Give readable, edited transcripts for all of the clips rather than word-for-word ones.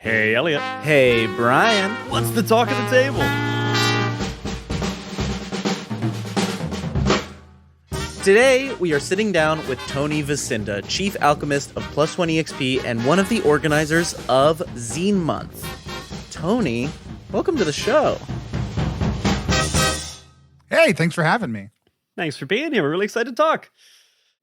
Hey, Elliot. Hey, Brian. What's the talk of the table? Today, we are sitting down with Tony Vasinda, Chief Alchemist of PlusOneEXP and one of the organizers of Zine Month. Tony, welcome to the show. Hey, thanks for having me. Thanks for being here. We're really excited to talk.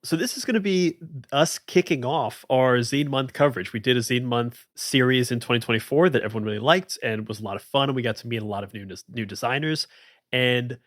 So this is going to be us kicking off our Zine Month coverage. We did a Zine Month series in 2024 that everyone really liked and was a lot of fun, and we got to meet a lot of new designers. And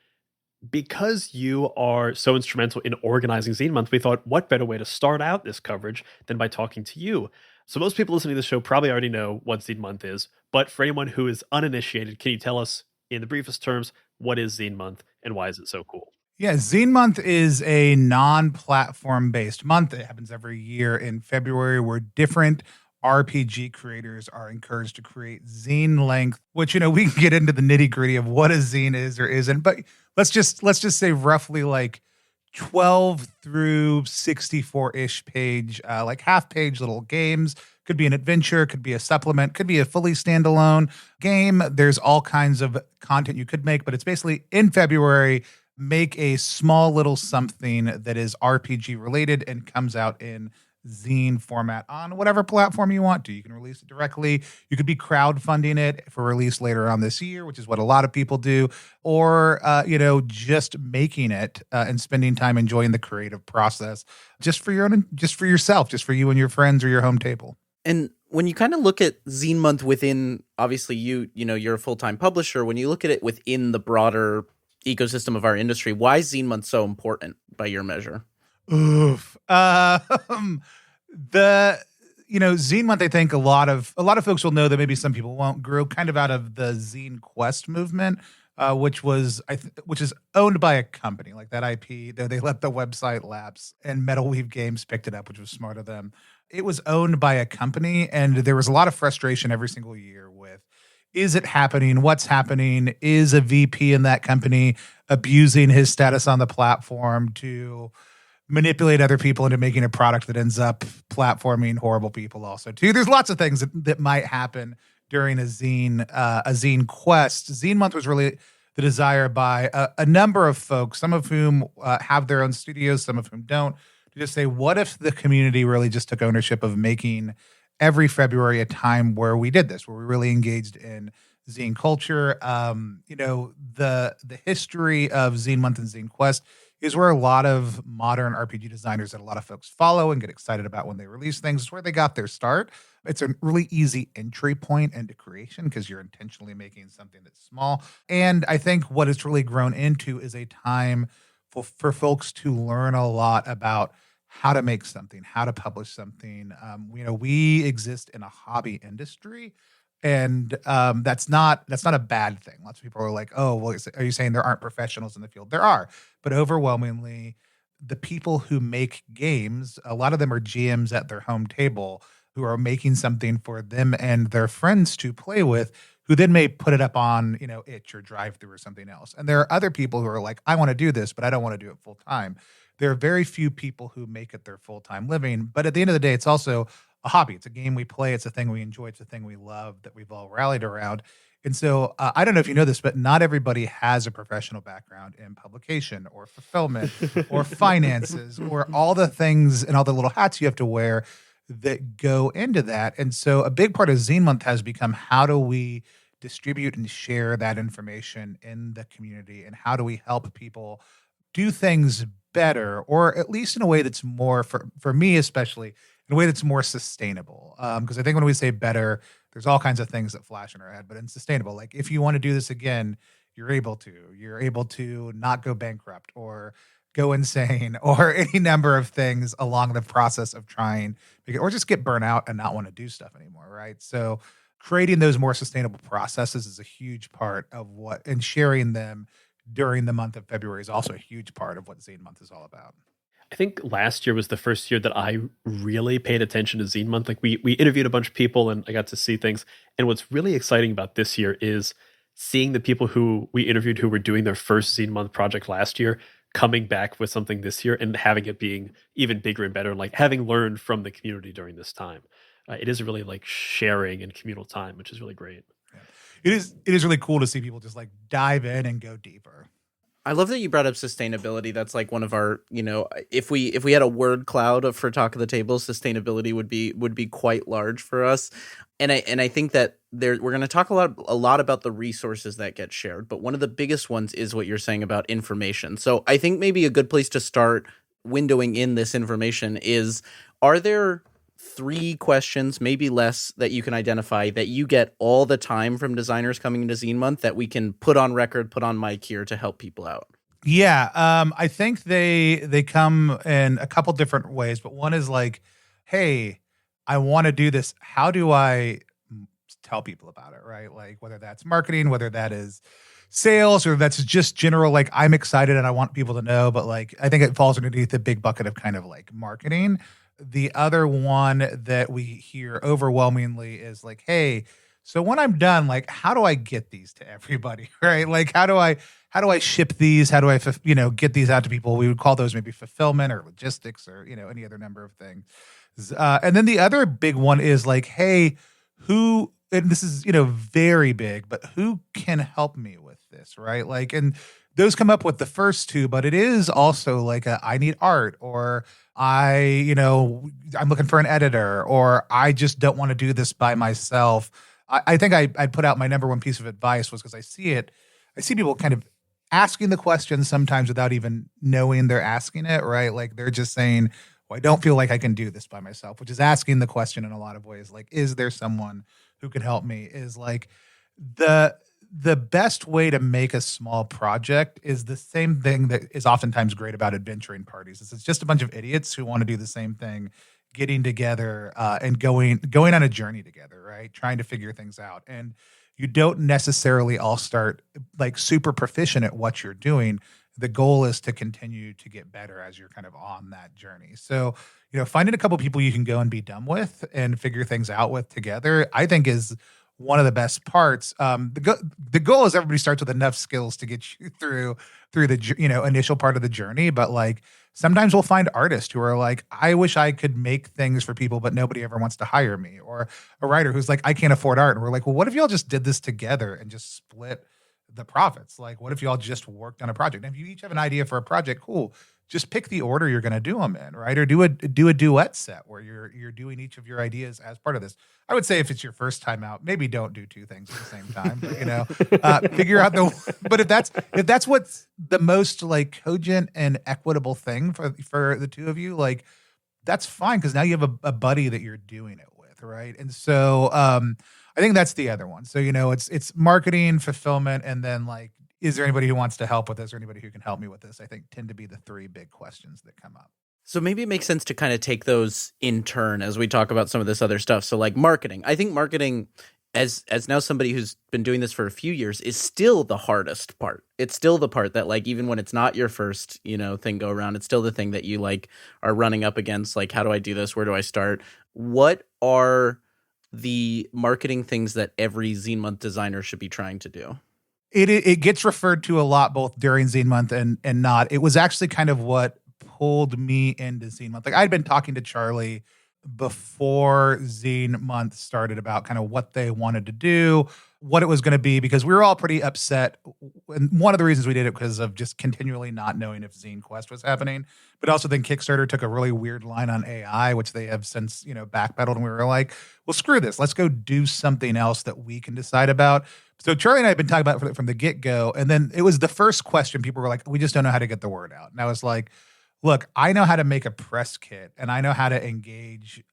because you are so instrumental in organizing Zine Month, we thought, what better way to start out this coverage than by talking to you? So most people listening to this show probably already know what Zine Month is, but for anyone who is uninitiated, can you tell us in the briefest terms, what is Zine Month and why is it so cool? Yeah, Zine Month is a non-platform based month. It happens every year in February where different RPG creators are encouraged to create zine length, which, we can get into the nitty gritty of what a zine is or isn't, but let's just say roughly like 12 through 64-ish page, like half page little games. Could be an adventure, could be a supplement, could be a fully standalone game. There's all kinds of content you could make, but it's basically in February, make a small little something that is RPG related and comes out in zine format on whatever platform you want to. You can release it directly. You could be crowdfunding it for release later on this year, which is what a lot of people do, or just making it and spending time enjoying the creative process just for yourself, just for you and your friends or your home table. And when you kind of look at Zine Month within, obviously you're a full-time publisher. When you look at it within the broader ecosystem of our industry, why is Zine Month so important by your measure? Oof. Zine Month, I think a lot of folks will know that maybe some people won't, grew kind of out of the Zine Quest movement, which is owned by a company like that IP. They let the website lapse and Metal Weave Games picked it up, which was smart of them. It was owned by a company, and there was a lot of frustration every single year with, is it happening? What's happening? Is a VP in that company abusing his status on the platform to manipulate other people into making a product that ends up platforming horrible people also too? There's lots of things that might happen during a zine quest. Zine Month was really the desire by a number of folks, some of whom have their own studios, some of whom don't, to just say, what if the community really just took ownership of making every February a time where we did this, where we really engaged in zine culture. The history of Zine Month and Zine Quest is where a lot of modern RPG designers that a lot of folks follow and get excited about when they release things. It's where they got their start. It's a really easy entry point into creation because you're intentionally making something that's small. And I think what it's really grown into is a time for folks to learn a lot about how to make something, how to publish something. We exist in a hobby industry, and that's not a bad thing. Lots of people are like, oh, well, are you saying there aren't professionals in the field? There are, but overwhelmingly, the people who make games, a lot of them are GMs at their home table who are making something for them and their friends to play with, who then may put it up on, Itch or Drive-Thru or something else. And there are other people who are like, I want to do this, but I don't want to do it full time. There are very few people who make it their full-time living, but at the end of the day, it's also a hobby. It's a game we play. It's a thing we enjoy. It's a thing we love that we've all rallied around. And so I don't know if you know this, but not everybody has a professional background in publication or fulfillment or finances or all the things and all the little hats you have to wear that go into that. And so a big part of Zine Month has become, how do we distribute and share that information in the community, and how do we help people do things better, or at least in a way that's more, for me especially, in a way that's more sustainable. Because I think when we say better, there's all kinds of things that flash in our head, but in sustainable, like if you want to do this again, you're able to not go bankrupt or go insane or any number of things along the process of trying, or just get burnt out and not want to do stuff anymore, right? So creating those more sustainable processes is a huge part of and sharing them during the month of February is also a huge part of what Zine Month is all about. I think last year was the first year that I really paid attention to Zine Month. Like we interviewed a bunch of people and I got to see things. And what's really exciting about this year is seeing the people who we interviewed who were doing their first Zine Month project last year coming back with something this year and having it being even bigger and better, like having learned from the community during this time. it is really like sharing and communal time, which is really great. It is really cool to see people just like dive in and go deeper. I love that you brought up sustainability. That's like one of our, if we had a word cloud for Talk of the Table, sustainability would be quite large for us. And I think that we're going to talk a lot about the resources that get shared, but one of the biggest ones is what you're saying about information. So I think maybe a good place to start windowing in this information is, are there 3 questions, maybe less, that you can identify that you get all the time from designers coming into Zine Month that we can put on record, put on mic here to help people out? Yeah, I think they come in a couple different ways, but one is like, hey, I want to do this. How do I tell people about it, right? Like whether that's marketing, whether that is sales, or that's just general, like I'm excited and I want people to know, but like I think it falls underneath the big bucket of kind of like marketing. The other one that we hear overwhelmingly is like, hey, so when I'm done, like, how do I get these to everybody, right? Like, how do I ship these? How do I, get these out to people? We would call those maybe fulfillment or logistics or, any other number of things. And then the other big one is like, hey, who, and this is, very big, but who can help me with this, right? Like, and those come up with the first 2, but it is also like I need art, or I'm looking for an editor, or I just don't want to do this by myself. I think I'd put out my number one piece of advice was because I see people kind of asking the question sometimes without even knowing they're asking it, right? Like they're just saying, well, I don't feel like I can do this by myself, which is asking the question in a lot of ways. Like, is there someone who can help me? Is like the best way to make a small project is the same thing that is oftentimes great about adventuring parties. It's just a bunch of idiots who want to do the same thing, getting together and going on a journey together, right? Trying to figure things out. And you don't necessarily all start like super proficient at what you're doing. The goal is to continue to get better as you're kind of on that journey. So, finding a couple people you can go and be dumb with and figure things out with together, I think is one of the best parts. The goal is everybody starts with enough skills to get you through the initial part of the journey. But like sometimes we'll find artists who are like, I wish I could make things for people, but nobody ever wants to hire me. Or a writer who's like, I can't afford art. And we're like, well, what if y'all just did this together and just split the profits? Like, what if y'all just worked on a project? And if you each have an idea for a project, cool. Just pick the order you're going to do them in, right? Or do a duet set where you're doing each of your ideas as part of this. I would say if it's your first time out, maybe don't do 2 things at the same time. But, figure out But if that's what's the most like cogent and equitable thing for the 2 of you, like that's fine because now you have a buddy that you're doing it with, right? And so I think that's the other one. So it's marketing, fulfillment, and then like, is there anybody who wants to help with this or anybody who can help me with this? I think tend to be the 3 big questions that come up. So maybe it makes sense to kind of take those in turn as we talk about some of this other stuff. So like marketing, I think marketing as now somebody who's been doing this for a few years is still the hardest part. It's still the part that like, even when it's not your first, thing go around, it's still the thing that you like are running up against. Like, how do I do this? Where do I start? What are the marketing things that every Zine Month designer should be trying to do? It gets referred to a lot both during Zine Month and not. It was actually kind of what pulled me into Zine Month. Like I'd been talking to Charlie before Zine Month started about kind of what they wanted to do, what it was going to be, because we were all pretty upset. And one of the reasons we did it because of just continually not knowing if Zine Quest was happening. But also then Kickstarter took a really weird line on AI, which they have since, backpedaled. And we were like, well, screw this. Let's go do something else that we can decide about. So Charlie and I have been talking about it from the get-go. And then it was the first question. People were like, we just don't know how to get the word out. And I was like, look, I know how to make a press kit and I know how to engage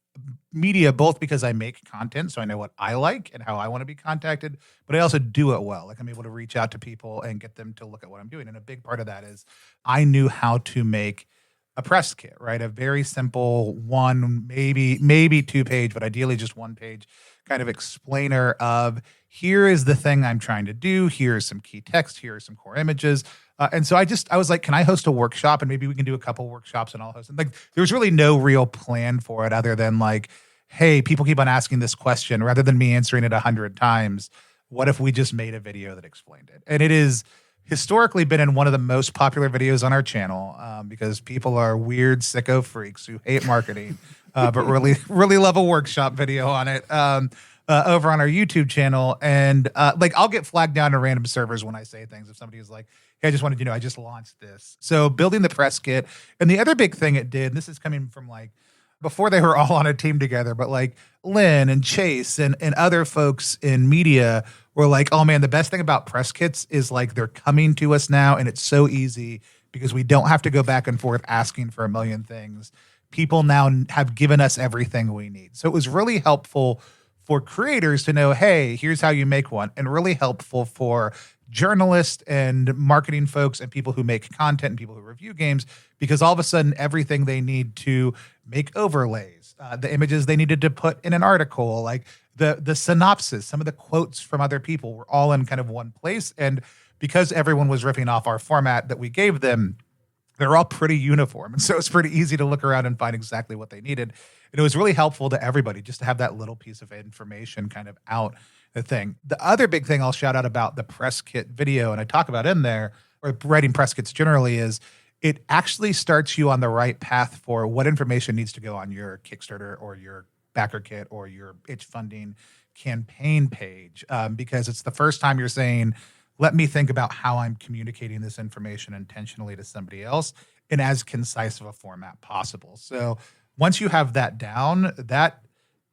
media, both because I make content. So I know what I like and how I want to be contacted, but I also do it well. Like I'm able to reach out to people and get them to look at what I'm doing. And a big part of that is I knew how to make a press kit, right? A very simple 1, maybe 2-page, but ideally just 1-page kind of explainer of here is the thing I'm trying to do. Here's some key text. Here are some core images. And so I was like, can I host a workshop? And maybe we can do a couple workshops and I'll host. And like, there was really no real plan for it other than like, hey, people keep on asking this question rather than me answering it 100 times. What if we just made a video that explained it? And it is historically been in one of the most popular videos on our channel because people are weird sicko freaks who hate marketing. but really love a workshop video on it over on our YouTube channel. And like I'll get flagged down to random servers when I say things. If somebody is like, hey, I just wanted you to know I just launched this. So building the press kit. And the other big thing it did, and this is coming from like before they were all on a team together, but like Lynn and Chase and other folks in media were like, oh man, the best thing about press kits is like they're coming to us now and it's so easy because we don't have to go back and forth asking for a million things. People now have given us everything we need. So it was really helpful for creators to know, hey, here's how you make one, and really helpful for journalists and marketing folks and people who make content and people who review games, because all of a sudden everything they need to make overlays, the images they needed to put in an article, like the synopsis, some of the quotes from other people were all in kind of one place. And because everyone was riffing off our format that we gave them, they're all pretty uniform. And so it's pretty easy to look around and find exactly what they needed. And it was really helpful to everybody just to have that little piece of information kind of out the thing. The other big thing I'll shout out about the press kit video, and I talk about in there, or writing press kits generally, is it actually starts you on the right path for what information needs to go on your Kickstarter or your backer kit or your itch funding campaign page, because it's the first time you're saying, let me think about how I'm communicating this information intentionally to somebody else in as concise of a format possible. So once you have that down, that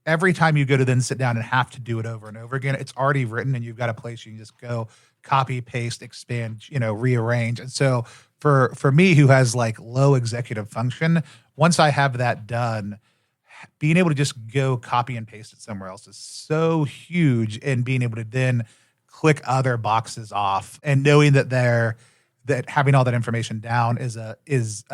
every time you go to then sit down and have to do it over and over again, it's already written and you've got a place you can just go copy, paste, expand, rearrange. And so for me, who has like low executive function, once I have that done, being able to just go copy and paste it somewhere else is so huge, and being able to then click other boxes off and knowing that having all that information down is a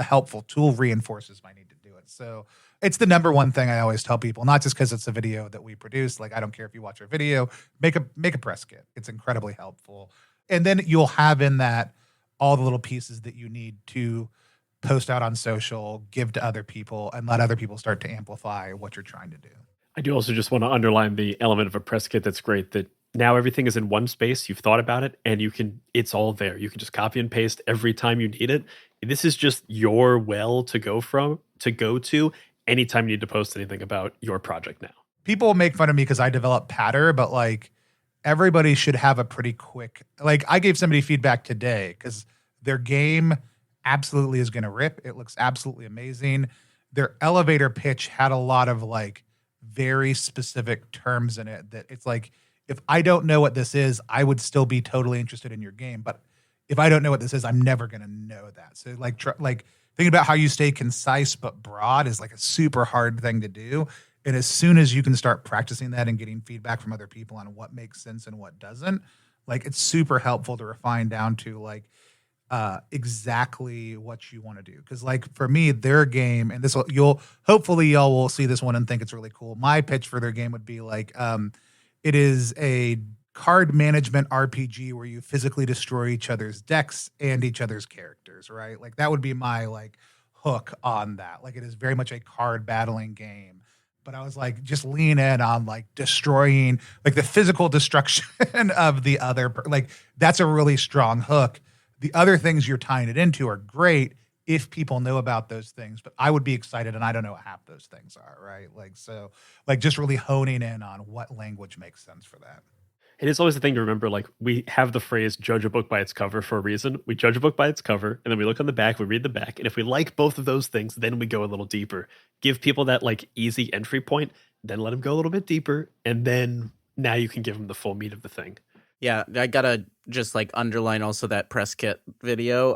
helpful tool reinforces my need to do it. So it's the number one thing I always tell people, not just because it's a video that we produce. Like, I don't care if you watch our video, make a press kit. It's incredibly helpful. And then you'll have in that all the little pieces that you need to post out on social, give to other people, and let other people start to amplify what you're trying to do. I do also just want to underline the element of a press kit that's great, that now everything is in one space. You've thought about it and it's all there. You can just copy and paste every time you need it. This is just your well to go to anytime you need to post anything about your project now. People make fun of me because I develop patter, but like everybody should have a pretty quick, like I gave somebody feedback today because their game absolutely is going to rip. It looks absolutely amazing. Their elevator pitch had a lot of like very specific terms in it that it's like, if I don't know what this is, I would still be totally interested in your game. But if I don't know what this is, I'm never going to know that. So like thinking about how you stay concise but broad is like a super hard thing to do. And as soon as you can start practicing that and getting feedback from other people on what makes sense and what doesn't, like it's super helpful to refine down to like exactly what you want to do. Because like for me, their game, and hopefully y'all will see this one and think it's really cool. My pitch for their game would be like, it is a card management RPG where you physically destroy each other's decks and each other's characters, right? Like that would be my like hook on that. Like it is very much a card battling game. But I was like, just lean in on like destroying, like the physical destruction of the other. Like that's a really strong hook. The other things you're tying it into are great if people know about those things, but I would be excited, and I don't know what half those things are, right? Like, so like just really honing in on what language makes sense for that. It is always the thing to remember, like we have the phrase judge a book by its cover for a reason. We judge a book by its cover, and then we look on the back, we read the back. And if we like both of those things, then we go a little deeper. Give people that like easy entry point, then let them go a little bit deeper. And then now you can give them the full meat of the thing. Yeah, I gotta just like underline also that press kit video.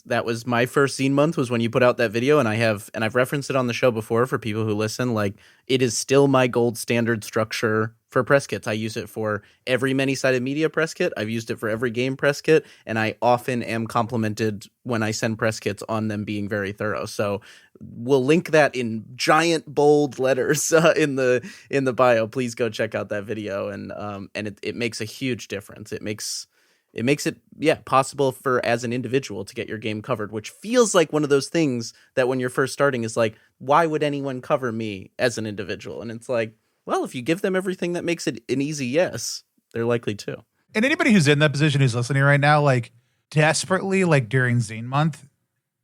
That was my first Zine Month was when you put out that video, and I've referenced it on the show before for people who listen. Like it is still my gold standard structure for press kits. I use it for every many-sided media press kit. I've used it for every game press kit, and I often am complimented when I send press kits on them being very thorough. So we'll link that in giant bold letters in the bio. Please go check out that video, and it makes a huge difference. It makes it possible for as an individual to get your game covered, which feels like one of those things that when you're first starting is like, why would anyone cover me as an individual? And it's like, well, if you give them everything that makes it an easy yes, they're likely to. And anybody who's in that position who's listening right now, like desperately, like during Zine Month,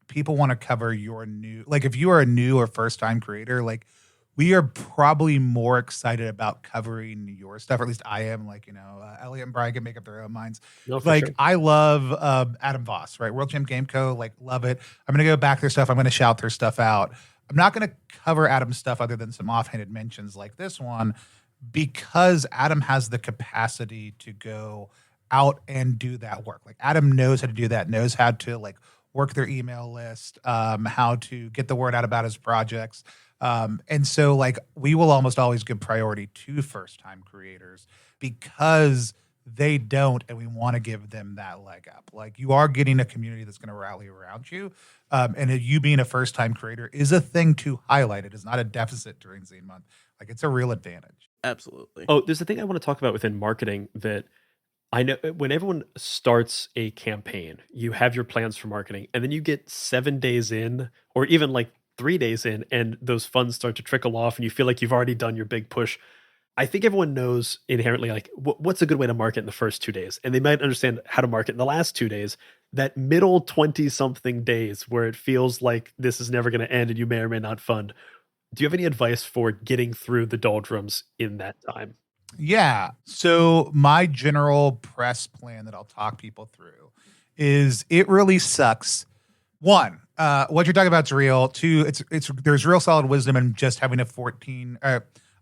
people want to cover your new, like if you are a new or first time creator, like we are probably more excited about covering your stuff, or at least I am. Like, Elliot and Brian can make up their own minds. No, for Like, sure. I love Adam Voss, right? World Champ Game Co. Like, love it. I'm going to go back their stuff. I'm going to shout their stuff out. I'm not going to cover Adam's stuff other than some offhanded mentions like this one, because Adam has the capacity to go out and do that work. Like, Adam knows how to do that, knows how to like work their email list, how to get the word out about his projects. And so like we will almost always give priority to first time creators because they don't, and we want to give them that leg up. Like, you are getting a community that's going to rally around you. And you being a first time creator is a thing to highlight. It is not a deficit during Zine Month. Like, it's a real advantage. Absolutely. Oh, there's a thing I want to talk about within marketing that I know when everyone starts a campaign, you have your plans for marketing, and then you get 7 days in, or even like 3 days in, and those funds start to trickle off, and you feel like you've already done your big push. I think everyone knows inherently, like, what's a good way to market in the first 2 days, and they might understand how to market in the last 2 days. That middle 20-something days where it feels like this is never going to end, and you may or may not fund. Do you have any advice for getting through the doldrums in that time? Yeah. So my general press plan that I'll talk people through is it really sucks. One, what you're talking about is real. Two, there's real solid wisdom in just having a 14, I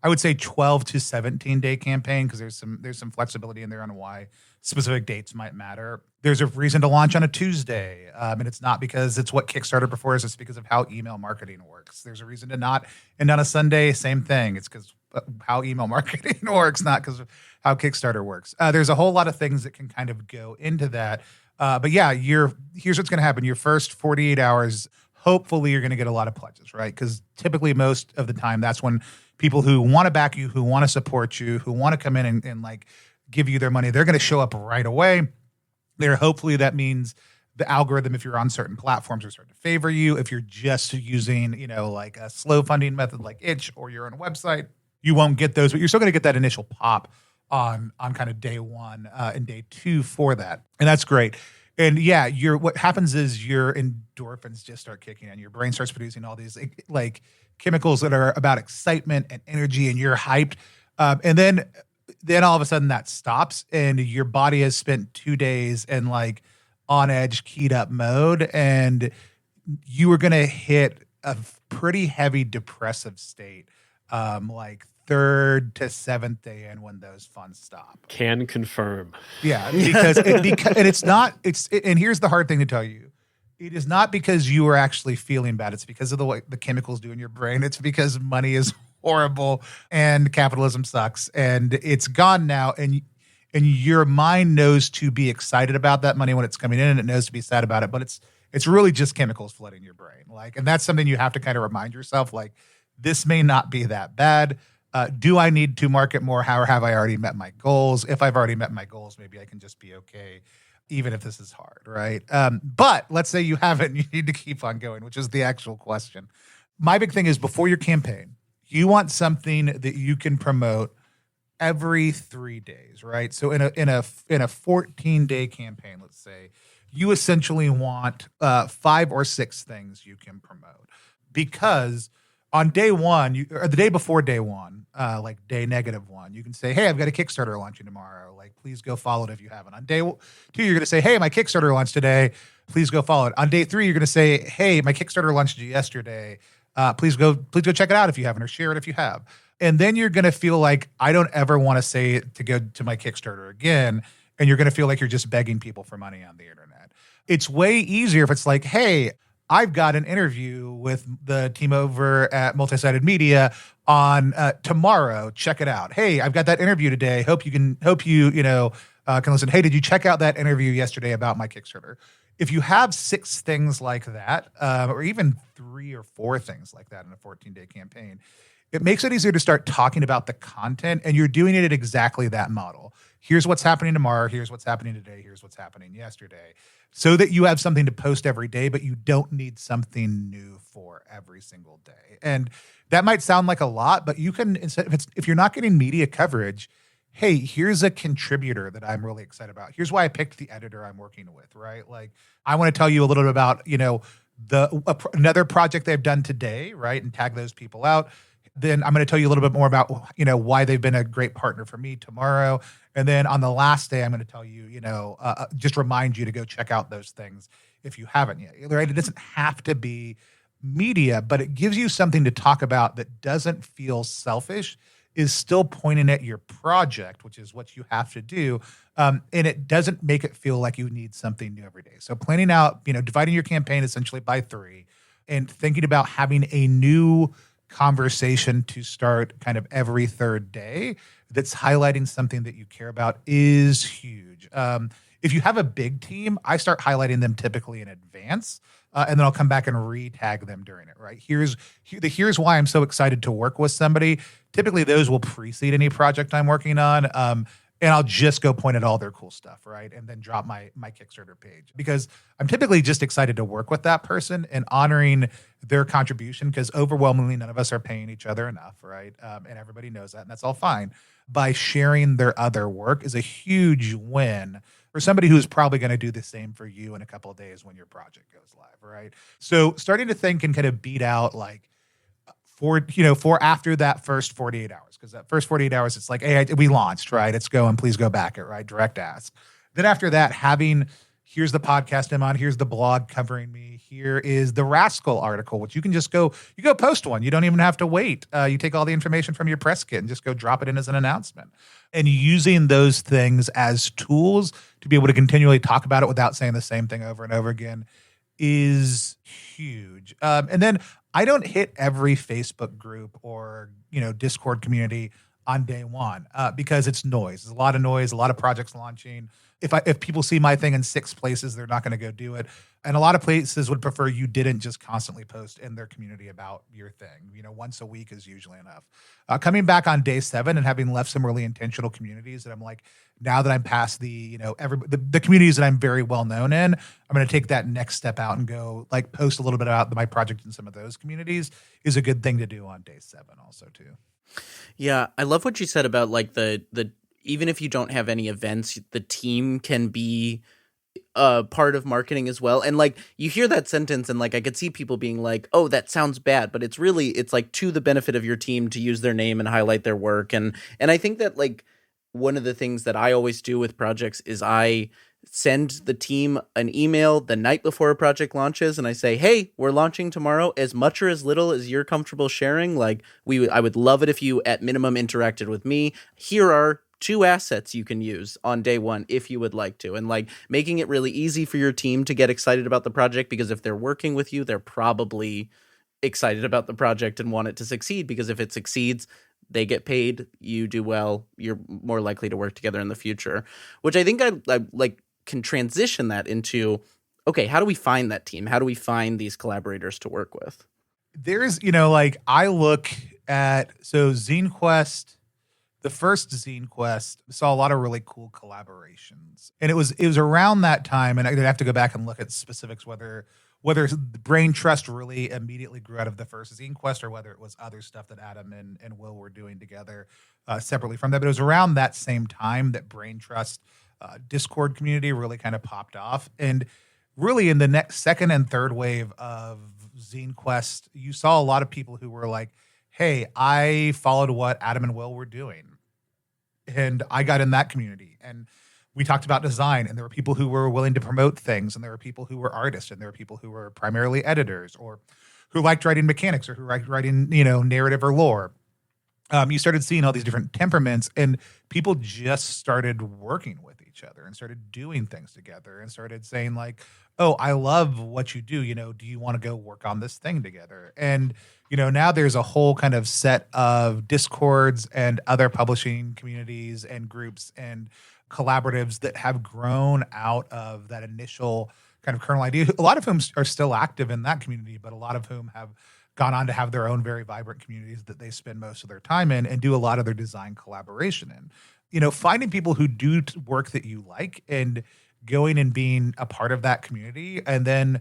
would say 12 to 17 day campaign, because there's some flexibility in there on why specific dates might matter. There's a reason to launch on a Tuesday, and it's not because it's what Kickstarter prefers. It's because of how email marketing works. There's a reason to not end on a Sunday. Same thing. It's because how email marketing works, not because of how Kickstarter works. There's a whole lot of things that can kind of go into that. But yeah, here's what's going to happen. Your first 48 hours, hopefully you're going to get a lot of pledges, right? Because typically most of the time, that's when people who want to back you, who want to support you, who want to come in and like give you their money, they're going to show up right away. Hopefully that means the algorithm, if you're on certain platforms, are starting to favor you. If you're just using, like a slow funding method like Itch or your own website, you won't get those, but you're still going to get that initial pop on kind of day one and day two for that. And that's great. And yeah, what happens is your endorphins just start kicking in. Your brain starts producing all these like chemicals that are about excitement and energy, and you're hyped. And then all of a sudden that stops, and your body has spent 2 days in like on edge, keyed up mode, and you are going to hit a pretty heavy depressive state, like 3rd to 7th day in, when those funds stop. Can confirm. Yeah, because and here's the hard thing to tell you. It is not because you are actually feeling bad. It's because of the way the chemicals do in your brain. It's because money is horrible and capitalism sucks, and it's gone now, and your mind knows to be excited about that money when it's coming in, and it knows to be sad about it, but it's really just chemicals flooding your brain. Like, and that's something you have to kind of remind yourself, like, this may not be that bad. Do I need to market more? How, or have I already met my goals? If I've already met my goals, maybe I can just be okay, even if this is hard, right? But let's say you haven't, you need to keep on going, which is the actual question. My big thing is, before your campaign, you want something that you can promote every 3 days, right? So in a 14-day campaign, let's say, you essentially want 5 or 6 things you can promote, because on day one, or the day before day one, like day -1, you can say, hey, I've got a Kickstarter launching tomorrow. Like, please go follow it if you haven't. On day 2, you're going to say, hey, my Kickstarter launched today. Please go follow it. On day 3, you're going to say, hey, my Kickstarter launched yesterday. Please go check it out if you haven't, or share it if you have. And then you're going to feel like, I don't ever want to say to go to my Kickstarter again. And you're going to feel like you're just begging people for money on the internet. It's way easier if it's like, hey, I've got an interview with the team over at Multisided Media on tomorrow. Check it out. Hey, I've got that interview today. Hope you can listen. Hey, did you check out that interview yesterday about my Kickstarter? If you have 6 things like that, or even 3 or 4 things like that in a 14-day campaign, it makes it easier to start talking about the content, and you're doing it at exactly that model. Here's what's happening tomorrow. Here's what's happening today. Here's what's happening yesterday. So that you have something to post every day, but you don't need something new for every single day. And that might sound like a lot, but you can, if you're not getting media coverage, hey, here's a contributor that I'm really excited about. Here's why I picked the editor I'm working with, right? Like, I want to tell you a little bit about, another project they've done today, right? And tag those people out. Then I'm going to tell you a little bit more about, why they've been a great partner for me tomorrow. And then on the last day, I'm going to tell you, just remind you to go check out those things if you haven't yet, right? It doesn't have to be media, but it gives you something to talk about that doesn't feel selfish, is still pointing at your project, which is what you have to do. And it doesn't make it feel like you need something new every day. So planning out, dividing your campaign essentially by 3 and thinking about having a new conversation to start kind of every third day that's highlighting something that you care about is huge. If you have a big team, I start highlighting them typically in advance, and then I'll come back and re-tag them during it, right? Here's why I'm so excited to work with somebody. Typically, those will precede any project I'm working on, and I'll just go point at all their cool stuff, right? And then drop my Kickstarter page, because I'm typically just excited to work with that person and honoring their contribution, because overwhelmingly none of us are paying each other enough, right? And everybody knows that, and that's all fine. By sharing their other work is a huge win for somebody who's probably going to do the same for you in a couple of days when your project goes live, right? So starting to think and kind of beat out for after that first 48 hours, because that first 48 hours, it's like, hey, we launched, right? It's going, please go back it, right? Direct ask. Then after that, here's the podcast I'm on, here's the blog covering me, here is the Rascal article, which you can just you go post one. You don't even have to wait. You take all the information from your press kit and just go drop it in as an announcement. And using those things as tools to be able to continually talk about it without saying the same thing over and over again is huge. And then I don't hit every Facebook group or, Discord community on day one because it's noise. There's a lot of noise, a lot of projects launching. If people see my thing in 6 places, they're not going to go do it. And a lot of places would prefer you didn't just constantly post in their community about your thing. Once a week is usually enough. Coming back on day 7 and having left some really intentional communities that I'm like, now that I'm past the communities that I'm very well known in, I'm going to take that next step out and go post a little bit about my project in some of those communities is a good thing to do on day 7 also too. Yeah, I love what you said about the even if you don't have any events, the team can be part of marketing as well. And you hear that sentence and I could see people being like, oh, that sounds bad, but it's to the benefit of your team to use their name and highlight their work. And I think that one of the things that I always do with projects is I send the team an email the night before a project launches and I say, hey, we're launching tomorrow, as much or as little as you're comfortable sharing. I would love it if you at minimum interacted with me. Here are 2 assets you can use on day 1 if you would like to, and making it really easy for your team to get excited about the project, because if they're working with you, they're probably excited about the project and want it to succeed, because if it succeeds, they get paid, you do well, you're more likely to work together in the future, which I think I can transition that into, okay, how do we find that team? How do we find these collaborators to work with? There's, I look at, Zine Quest, the first Zine Quest saw a lot of really cool collaborations. And it was around that time, and I'd have to go back and look at specifics, whether Brain Trust really immediately grew out of the first Zine Quest or whether it was other stuff that Adam and Will were doing together separately from that. But it was around that same time that Brain Trust Discord community really kind of popped off. And really in the next second and third wave of Zine Quest, you saw a lot of people who were like, hey, I followed what Adam and Will were doing. And I got in that community. And we talked about design, and there were people who were willing to promote things, and there were people who were artists, and there were people who were primarily editors, or who liked writing mechanics, or who liked writing, narrative or lore. You started seeing all these different temperaments, and people just started working with each other and started doing things together and started saying oh, I love what you do. Do you want to go work on this thing together? And, now there's a whole kind of set of Discords and other publishing communities and groups and collaboratives that have grown out of that initial kind of kernel idea. A lot of whom are still active in that community, but a lot of whom have gone on to have their own very vibrant communities that they spend most of their time in and do a lot of their design collaboration in. Finding people who do work that you like and going and being a part of that community. And then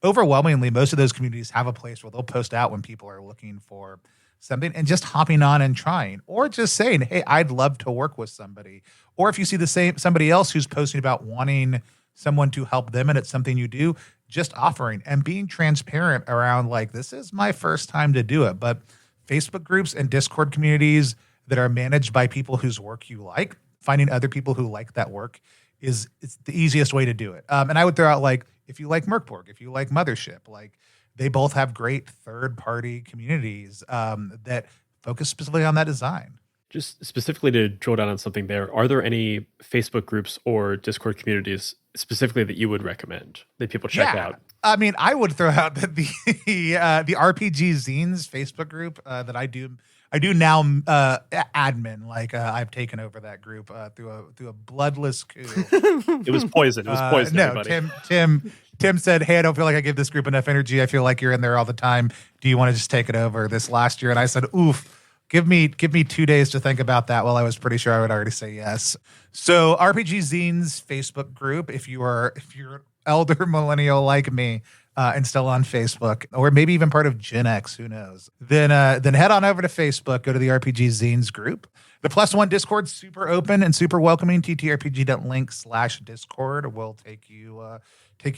overwhelmingly, most of those communities have a place where they'll post out when people are looking for something and just hopping on and trying, or just saying, hey, I'd love to work with somebody. Or if you see somebody else who's posting about wanting someone to help them and it's something you do, just offering and being transparent around this is my first time to do it, but Facebook groups and Discord communities that are managed by people whose work you like. Finding other people who like that work it's the easiest way to do it. And I would throw out, like, if you like Merkborg, if you like Mothership, like, they both have great third-party communities that focus specifically on that design. Just specifically to drill down on something there, are there any Facebook groups or Discord communities specifically that you would recommend that people check out? I mean, I would throw out that the RPG Zines Facebook group that I do now admin. Like, I've taken over that group through a bloodless coup. It was poison. It was poison. No, everybody. Tim said, "Hey, I don't feel like I give this group enough energy. I feel like you're in there all the time. Do you want to just take it over?" This last year, and I said, "Oof, give me 2 days to think about that." Well, I was pretty sure I would already say yes. So, RPG Zines Facebook group. If you're an elder millennial like me and still on Facebook, or maybe even part of Gen X, who knows? Then head on over to Facebook. Go to the RPG Zines group. The Plus One Discord, super open and super welcoming. ttrpg.link/discord will take you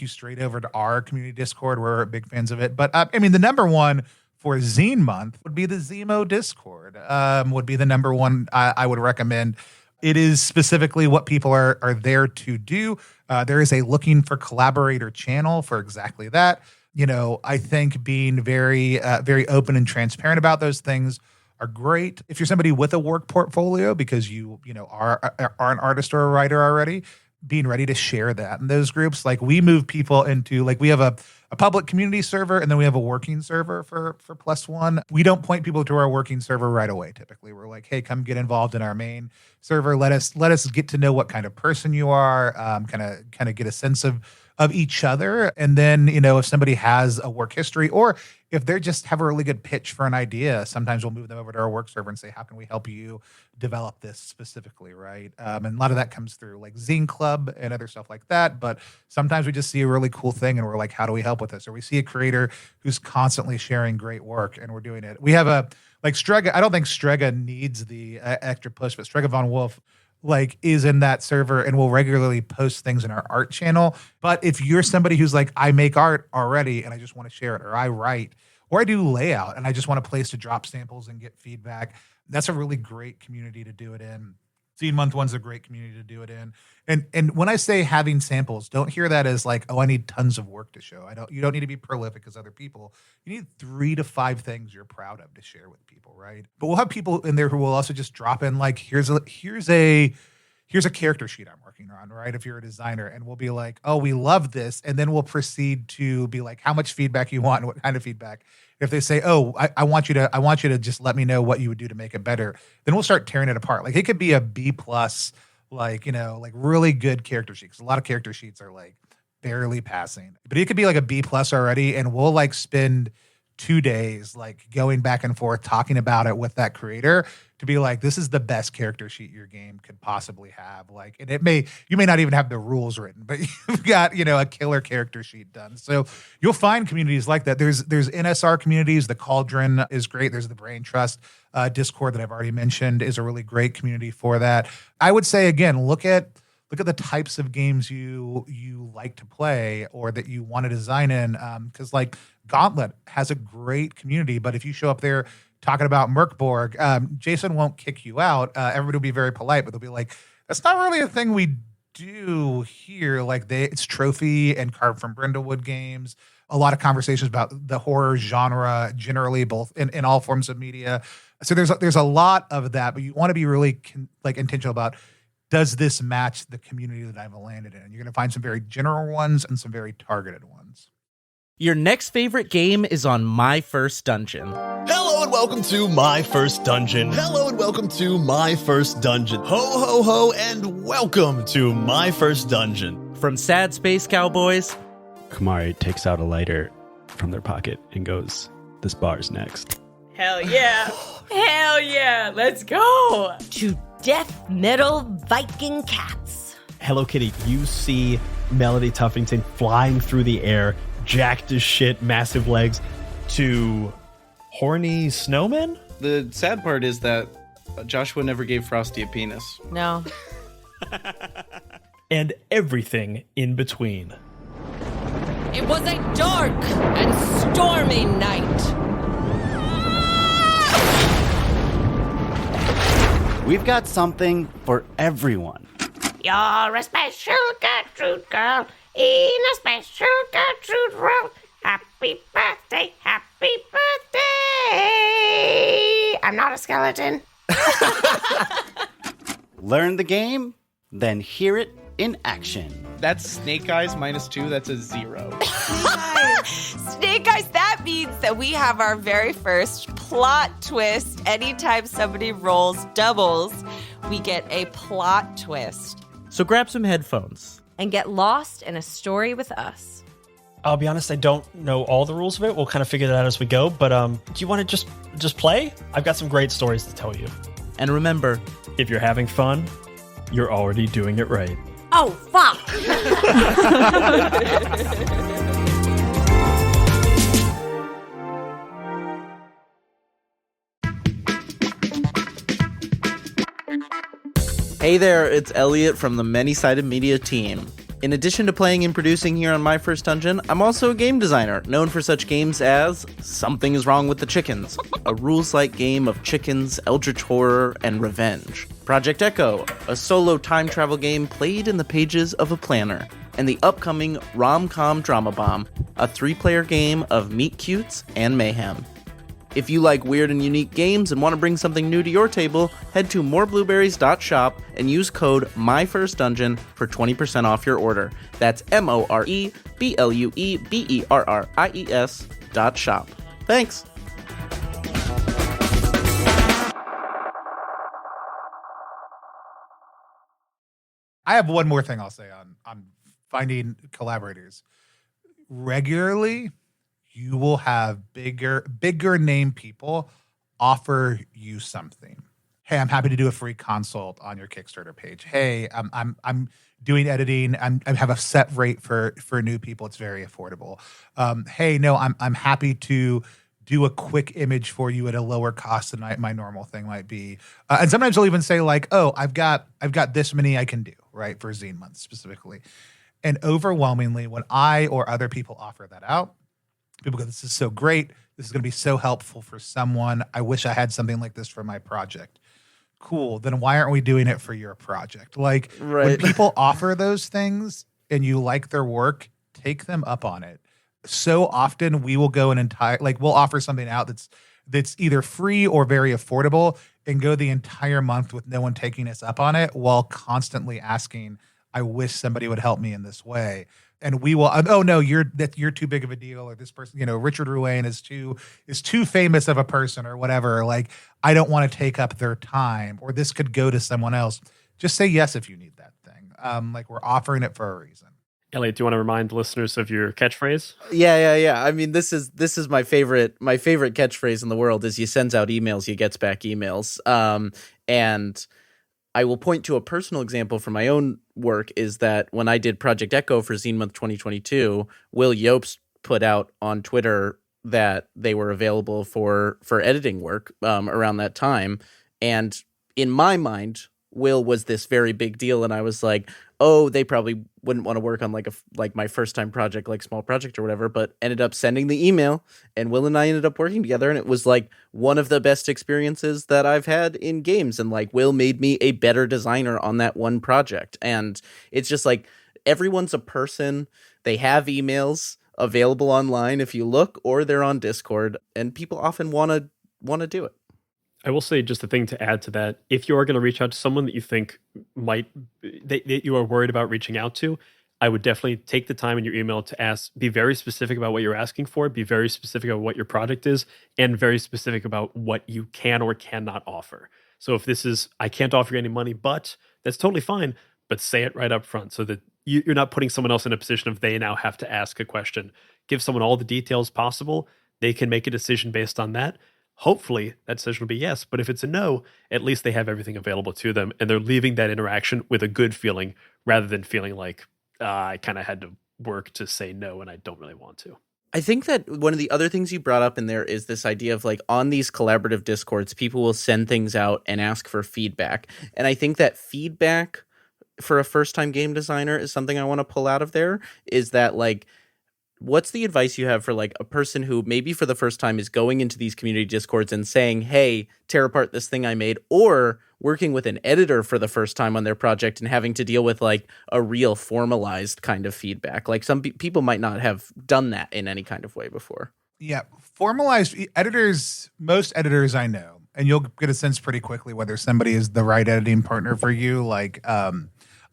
straight over to our community Discord. We're big fans of it. But I mean, the number one for Zine Month would be the Zemo Discord. Would be the number one I would recommend. It is specifically what people are there to do. There is a looking for collaborator channel for exactly that. You know, I think being very open and transparent about those things are great. If you're somebody with a work portfolio, because you are an artist or a writer already, being ready to share that in those groups. Like, we move people into, like, we have a public community server, and then we have a working server for Plus One. We don't point people to our working server right away. Typically, we're like, "Hey, come get involved in our main server. Let us get to know what kind of person you are, kind of get a sense of each other." And then, if somebody has a work history, or if they just have a really good pitch for an idea, sometimes we'll move them over to our work server and say, "How can we help you develop this specifically?" Right. And a lot of that comes through, like, Zine Club and other stuff like that. But sometimes we just see a really cool thing and we're like, "How do we help with this?" Or we see a creator who's constantly sharing great work and we're doing it. We have like Strega. I don't think Strega needs the extra push, but Strega Von Wolf, like, is in that server and will regularly post things in our art channel. But if you're somebody who's like, "I make art already and I just want to share it," or "I write," or "I do layout and I just want a place to drop samples and get feedback," that's a really great community to do it in. Zine Month one's a great community to do it in. And when I say having samples, don't hear that as like, "Oh, I need tons of work to show." You don't need to be prolific as other people. You need 3 to 5 things you're proud of to share with people, right? But we'll have people in there who will also just drop in, like, here's a character sheet I'm working on, right? If you're a designer, and we'll be like, "Oh, we love this." And then we'll proceed to be like, "How much feedback you want and what kind of feedback?" If they say, "Oh, I want you to just let me know what you would do to make it better," then we'll start tearing it apart. Like, it could be a B+, like, like, really good character sheet. 'Cause a lot of character sheets are like barely passing, but it could be like a B+ already. And we'll, like, spend 2 days, like, going back and forth talking about it with that creator to be like, "This is the best character sheet your game could possibly have." Like, and you may not even have the rules written, but you've got, a killer character sheet done. So you'll find communities like that. There's NSR communities. The Cauldron is great. There's the Brain Trust Discord that I've already mentioned is a really great community for that. I would say, again, look at the types of games you like to play or that you want to design in. Because, like, Gauntlet has a great community, but if you show up there talking about Merkborg, Jason won't kick you out. Everybody will be very polite, but they'll be like, "That's not really a thing we do here." Like, it's Trophy and Carved from Brindlewood games. A lot of conversations about the horror genre generally, both in all forms of media. So there's a lot of that, but you want to be really intentional about, does this match the community that I've landed in? You're going to find some very general ones and some very targeted ones. Your next favorite game is on My First Dungeon. Hello and welcome to My First Dungeon. Hello and welcome to My First Dungeon. Ho, ho, ho, and welcome to My First Dungeon. From Sad Space Cowboys. Kamari takes out a lighter from their pocket and goes, "This bar's next." Hell yeah. Hell yeah. Let's go. To death metal Viking cats. Hello Kitty, you see Melody Tuffington flying through the air, jacked as shit, massive legs, to horny snowmen? The sad part is that Joshua never gave Frosty a penis. No. And everything in between. It was a dark and stormy night. We've got something for everyone. You're a special Gertrude girl in a special Gertrude world. Happy birthday, happy birthday. I'm not a skeleton. Learn the game, then hear it in action. That's Snake Eyes -2. That's a 0. Snake Eyes, that means that we have our very first plot twist. Anytime somebody rolls doubles, we get a plot twist. So grab some headphones. And get lost in a story with us. I'll be honest, I don't know all the rules of it. We'll kind of figure that out as we go. But do you want to just play? I've got some great stories to tell you. And remember, If you're having fun, you're already doing it right. Oh, fuck. hey there, it's Elliot from the Many-Sided Media team. In addition to playing and producing here on My First Dungeon, I'm also a game designer, known for such games as Something is Wrong with the Chickens, a rules-like game of chickens, eldritch horror, and revenge. Project Echo, a solo time travel game played in the pages of a planner. And the upcoming Rom-Com Drama Bomb, a 3-player game of meet cutes and mayhem. If you like weird and unique games and want to bring something new to your table, head to moreblueberries.shop and use code MyFirstDungeon for 20% off your order. That's MoreBlueberries.shop. Thanks. I have one more thing I'll say on finding collaborators. Regularly, you will have bigger name people offer you something. Hey, I'm happy to do a free consult on your Kickstarter page. Hey, I'm doing editing. I have a set rate for new people. It's very affordable. Hey, no, I'm happy to do a quick image for you at a lower cost than my normal thing might be. And sometimes they'll even say like, oh, I've got this many I can do, right, for Zine Month specifically. And overwhelmingly, when I or other people offer that out, people go, this is so great. This is going to be so helpful for someone. I wish I had something like this for my project. Cool. Then why aren't we doing it for your project? Like when people offer those things and you like their work, take them up on it. So often we will go we'll offer something out that's either free or very affordable and go the entire month with no one taking us up on it while constantly asking, I wish somebody would help me in this way. And we will, oh no, you're too big of a deal, or this person, Richard Ruane is too famous of a person or whatever. Like, I don't want to take up their time, or this could go to someone else. Just say yes if you need that thing. Like, we're offering it for a reason. Elliot, do you want to remind the listeners of your catchphrase? Yeah. I mean, this is my favorite catchphrase in the world is you sends out emails, you gets back emails. And I will point to a personal example from my own work is that when I did Project Echo for Zine Month 2022, Will Yopes put out on Twitter that they were available for editing work around that time. And in my mind, Will was this very big deal. And I was like, oh, they probably wouldn't want to work on like my first time project, like small project or whatever, but ended up sending the email, and Will and I ended up working together. And it was like one of the best experiences that I've had in games. And like Will made me a better designer on that one project. And it's just like everyone's a person. They have emails available online if you look, or they're on Discord, and people often want to do it. I will say just a thing to add to that. If you are going to reach out to someone that you think that you are worried about reaching out to, I would definitely take the time in your email to be very specific about what you're asking for, be very specific about what your project is, and very specific about what you can or cannot offer. So if this is, I can't offer you any money, but that's totally fine, but say it right up front so that you're not putting someone else in a position of they now have to ask a question. Give someone all the details possible. They can make a decision based on that. Hopefully that decision will be yes, but if it's a no, at least they have everything available to them and they're leaving that interaction with a good feeling rather than feeling like I kind of had to work to say no and I don't really want to. I think that one of the other things you brought up in there is this idea of like on these collaborative Discords, people will send things out and ask for feedback. And I think that feedback for a first-time game designer is something I want to pull out of there, is that like, what's the advice you have for like a person who maybe for the first time is going into these community Discords and saying, hey, tear apart this thing I made, or working with an editor for the first time on their project and having to deal with like a real formalized kind of feedback. Like some people might not have done that in any kind of way before. Yeah, formalized editors, most editors I know, and you'll get a sense pretty quickly whether somebody is the right editing partner for you. Like,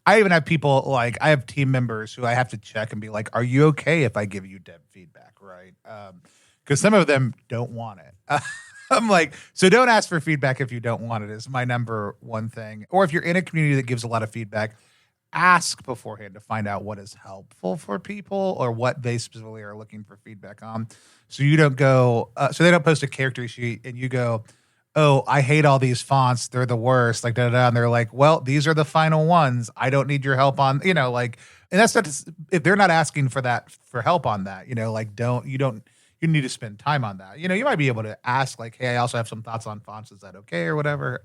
I even have people, like, I have team members who I have to check and be like, are you okay if I give you dev feedback, right? Because some of them don't want it. I'm like, so don't ask for feedback if you don't want it is my number one thing. Or if you're in a community that gives a lot of feedback, ask beforehand to find out what is helpful for people or what they specifically are looking for feedback on. So you don't go, so they don't post a character sheet and you go, oh, I hate all these fonts. They're the worst. Like, da, da, da. And they're like, well, these are the final ones. I don't need your help on, like, and that's not, if they're not asking for that, for help on that, like, you need to spend time on that. You might be able to ask like, hey, I also have some thoughts on fonts. Is that okay or whatever?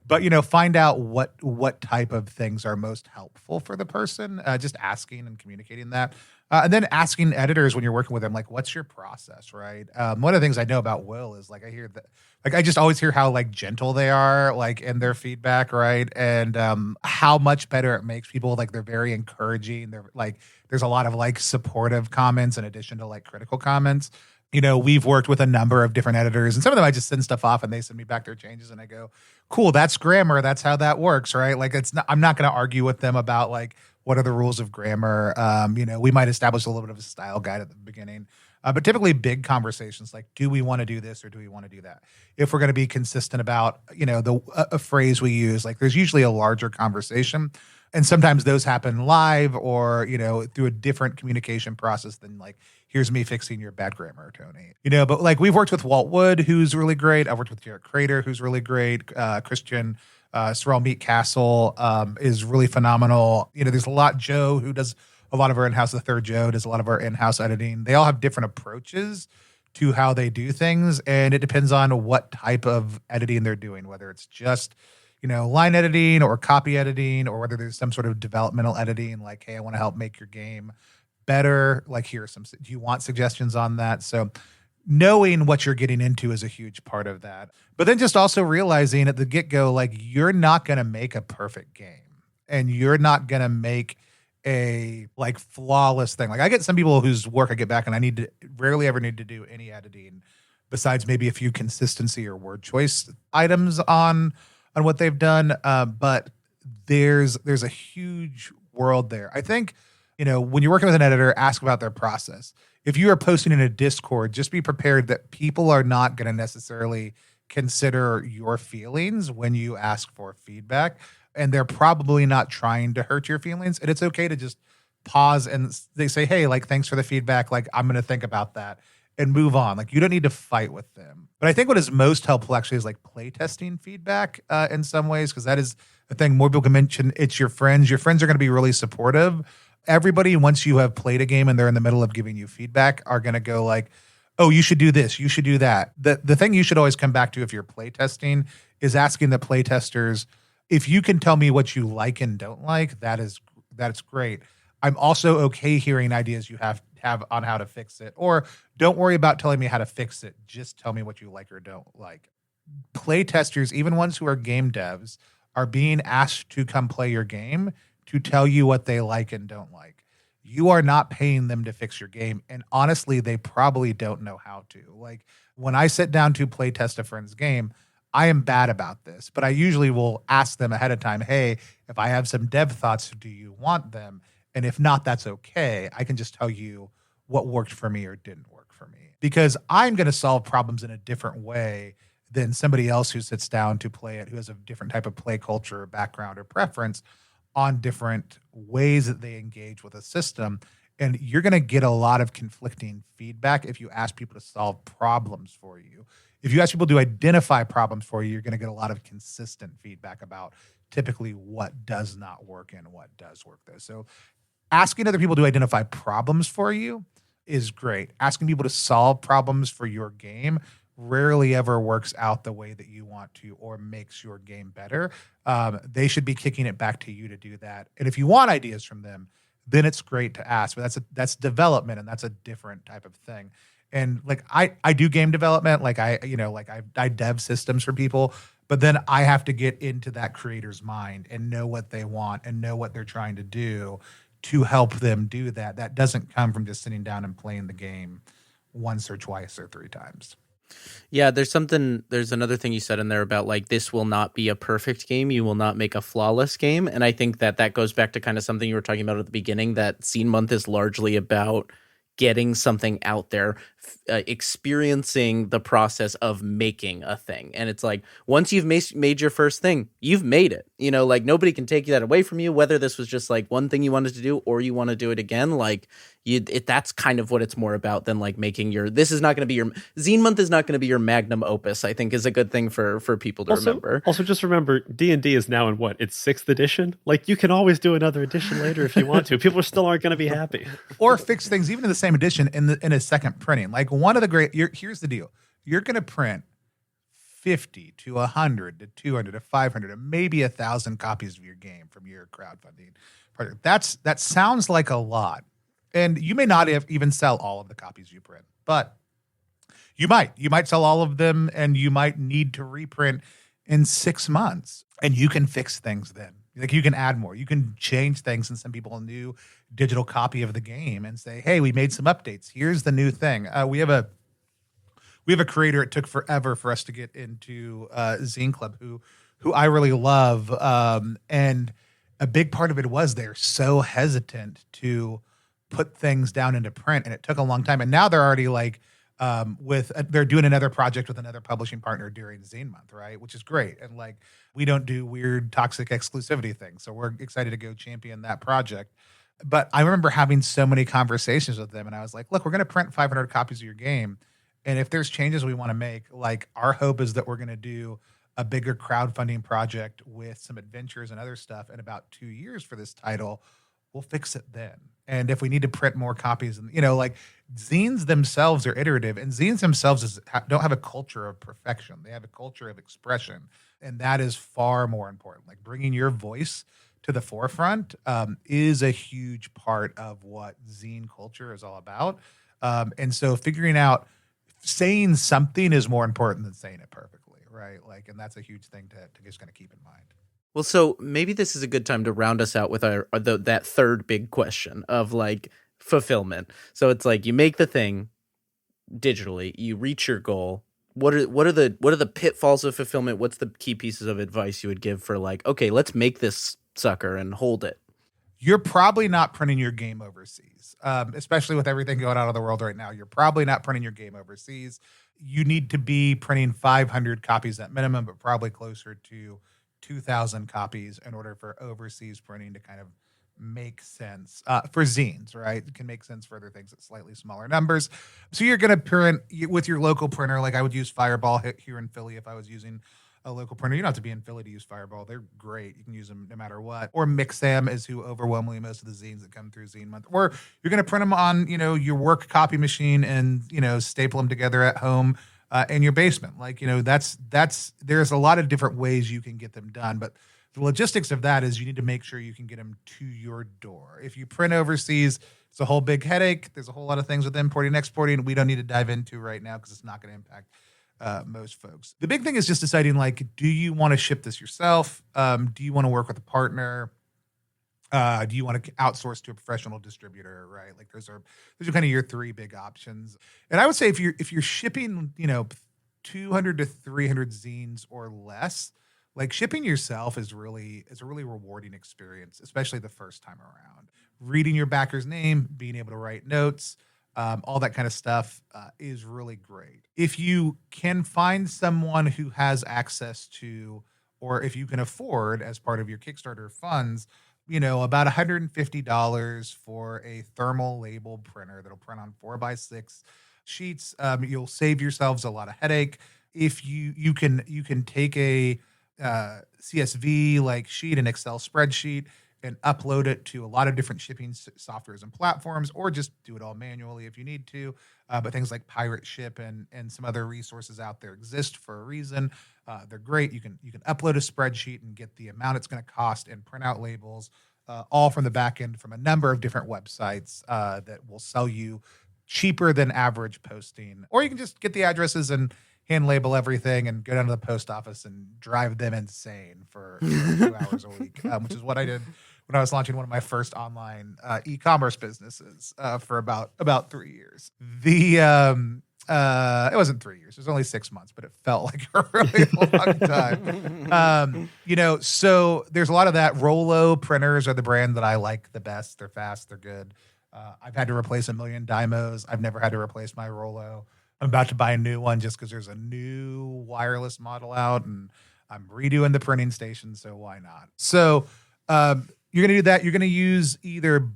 But, find out what type of things are most helpful for the person, just asking and communicating that. And then asking editors when you're working with them, like, what's your process, right? One of the things I know about Will is like, I hear that, like, I just always hear how like gentle they are, like in their feedback, right? And how much better it makes people. Like, they're very encouraging. They're like, there's a lot of like supportive comments in addition to like critical comments. We've worked with a number of different editors, and some of them I just send stuff off and they send me back their changes and I go, cool, that's grammar. That's how that works, right? Like, I'm not going to argue with them about like, what are the rules of grammar? We might establish a little bit of a style guide at the beginning, but typically big conversations like, do we want to do this or do we want to do that? If we're going to be consistent about, a phrase we use, like there's usually a larger conversation. And sometimes those happen live or, through a different communication process than like, here's me fixing your bad grammar, Tony. But like we've worked with Walt Wood, who's really great. I've worked with Jarrett Crater, who's really great. Christian Sorrel Meat Castle is really phenomenal. There's a lot. Joe, who does a lot of our in-house, the third Joe does a lot of our in-house editing. They all have different approaches to how they do things. And it depends on what type of editing they're doing, whether it's just line editing or copy editing, or whether there's some sort of developmental editing, like, hey, I want to help make your game better. Like, here are do you want suggestions on that? So knowing what you're getting into is a huge part of that. But then just also realizing at the get-go, like, you're not going to make a perfect game and you're not going to make a like flawless thing. Like, I get some people whose work I get back and I rarely ever need to do any editing besides maybe a few consistency or word choice items on what they've done. But there's a huge world there. I think, when you're working with an editor, ask about their process. If you are posting in a Discord, just be prepared that people are not going to necessarily consider your feelings when you ask for feedback. And they're probably not trying to hurt your feelings. And it's okay to just pause and they say, hey, like, thanks for the feedback. Like, I'm going to think about that and move on. Like, you don't need to fight with them. But I think what is most helpful actually is like playtesting feedback in some ways, because that is the thing more people can mention. It's your friends. Your friends are going to be really supportive. Everybody, once you have played a game and they're in the middle of giving you feedback, are going to go like, oh, you should do this, you should do that. The thing you should always come back to if you're playtesting is asking the playtesters, if you can tell me what you like and don't like, that's great. I'm also okay hearing ideas you have on how to fix it. Or don't worry about telling me how to fix it. Just tell me what you like or don't like. Playtesters, even ones who are game devs, are being asked to come play your game to tell you what they like and don't like. You are not paying them to fix your game. And honestly, they probably don't know how to. Like, when I sit down to play test a friend's game, I am bad about this, but I usually will ask them ahead of time, hey, if I have some dev thoughts, do you want them? And if not, that's okay. I can just tell you what worked for me or didn't work for me. Because I'm going to solve problems in a different way than somebody else who sits down to play it, who has a different type of play culture or background or preference on different ways that they engage with a system. And you're going to get a lot of conflicting feedback if you ask people to solve problems for you. If you ask people to identify problems for you, you're going to get a lot of consistent feedback about typically what does not work and what does work though. So asking other people to identify problems for you is great. Asking people to solve problems for your game rarely ever works out the way that you want to or makes your game better. They should be kicking it back to you to do that. And if you want ideas from them, then it's great to ask. But that's development, and that's a different type of thing. And like I do game development, like I dev systems for people, But then I have to get into that creator's mind and know what they want and know what they're trying to do to help them do that. That doesn't come from just sitting down and playing the game once or twice or 3 times. Yeah, there's another thing you said in there about like, this will not be a perfect game. You will not make a flawless game. And I think that goes back to kind of something you were talking about at the beginning, that Zine Month is largely about getting something out there, experiencing the process of making a thing. And it's like, once you've made your first thing, you've made it. You know, like nobody can take that away from you, whether this was just like one thing you wanted to do or you want to do it again. Like that's kind of what it's more about than like making this is not going to be your Zine Month is not going to be your magnum opus, I think is a good thing for people to remember. Also just remember D&D is now in its 6th edition. Like you can always do another edition later if you want to. People still aren't going to be happy. Or fix things even in the same edition in a second printing. Like one of the here's the deal. You're going to print 50 to 100 to 200 to 500 and maybe 1,000 copies of your game from your crowdfunding project. That sounds like a lot. And you may not even sell all of the copies you print, but you might sell all of them, and you might need to reprint in 6 months, and you can fix things then. Like you can add more, you can change things and send people a new digital copy of the game and say, hey, we made some updates. Here's the new thing. We have a creator. It took forever for us to get into Zine Club, who I really love. And a big part of it was they're so hesitant to put things down into print, and it took a long time. And now they're already like they're doing another project with another publishing partner during Zine Month, right? Which is great. And like we don't do weird toxic exclusivity things, so we're excited to go champion that project. But I remember having so many conversations with them, and I was like, look, we're going to print 500 copies of your game, and if there's changes we want to make, like our hope is that we're going to do a bigger crowdfunding project with some adventures and other stuff in about 2 years for this title. We'll fix it then. And if we need to print more copies, and like zines themselves are iterative, and zines themselves don't have a culture of perfection. They have a culture of expression, and that is far more important. Like bringing your voice to the forefront is a huge part of what zine culture is all about. And so figuring out saying something is more important than saying it perfectly, right? Like, and that's a huge thing to just kind of keep in mind. Well, so maybe this is a good time to round us out with that third big question of like fulfillment. So it's like you make the thing digitally, you reach your goal. What are the pitfalls of fulfillment? What's the key pieces of advice you would give for like, okay, let's make this sucker and hold it? You're probably not printing your game overseas, especially with everything going on in the world right now. You're probably not printing your game overseas. You need to be printing 500 copies at minimum, but probably closer to 2,000 copies in order for overseas printing to kind of make sense for zines, right? It can make sense for other things at slightly smaller numbers. So you're going to print with your local printer. Like I would use Fireball here in Philly if I was using a local printer. You don't have to be in Philly to use Fireball. They're great. You can use them no matter what. Or Mixam is who overwhelmingly most of the zines that come through Zine Month. Or you're going to print them on, your work copy machine and, staple them together at home in your basement. Like, there's a lot of different ways you can get them done. But the logistics of that is you need to make sure you can get them to your door. If you print overseas, it's a whole big headache. There's a whole lot of things with importing and exporting we don't need to dive into right now because it's not going to impact most folks. The big thing is just deciding, like, do you want to ship this yourself? Do you want to work with a partner? Do you want to outsource to a professional distributor? Right, like those are kind of your 3 big options. And I would say if you're shipping, 200 to 300 zines or less, like shipping yourself is a really rewarding experience, especially the first time around. Reading your backer's name, being able to write notes. All that kind of stuff is really great. If you can find someone who has access to, or if you can afford as part of your Kickstarter funds, about $150 for a thermal label printer that'll print on 4x6 sheets. You'll save yourselves a lot of headache. If you can take a CSV like sheet, an Excel spreadsheet, and upload it to a lot of different shipping softwares and platforms, or just do it all manually if you need to. But things like Pirate Ship and some other resources out there exist for a reason. They're great. You can upload a spreadsheet and get the amount it's going to cost and print out labels, all from the back end from a number of different websites that will sell you cheaper than average posting. Or you can just get the addresses and hand label everything and go down to the post office and drive them insane for 2 hours a week, which is what I did when I was launching one of my first online e-commerce businesses for about 3 years. It wasn't 3 years. It was only 6 months, but it felt like a really long time. So there's a lot of that. Rollo printers are the brand that I like the best. They're fast. They're good. I've had to replace 1 million Dymos. I've never had to replace my Rollo. I'm about to buy a new one just because there's a new wireless model out, and I'm redoing the printing station, so why not? So you're going to do that. You're going to use either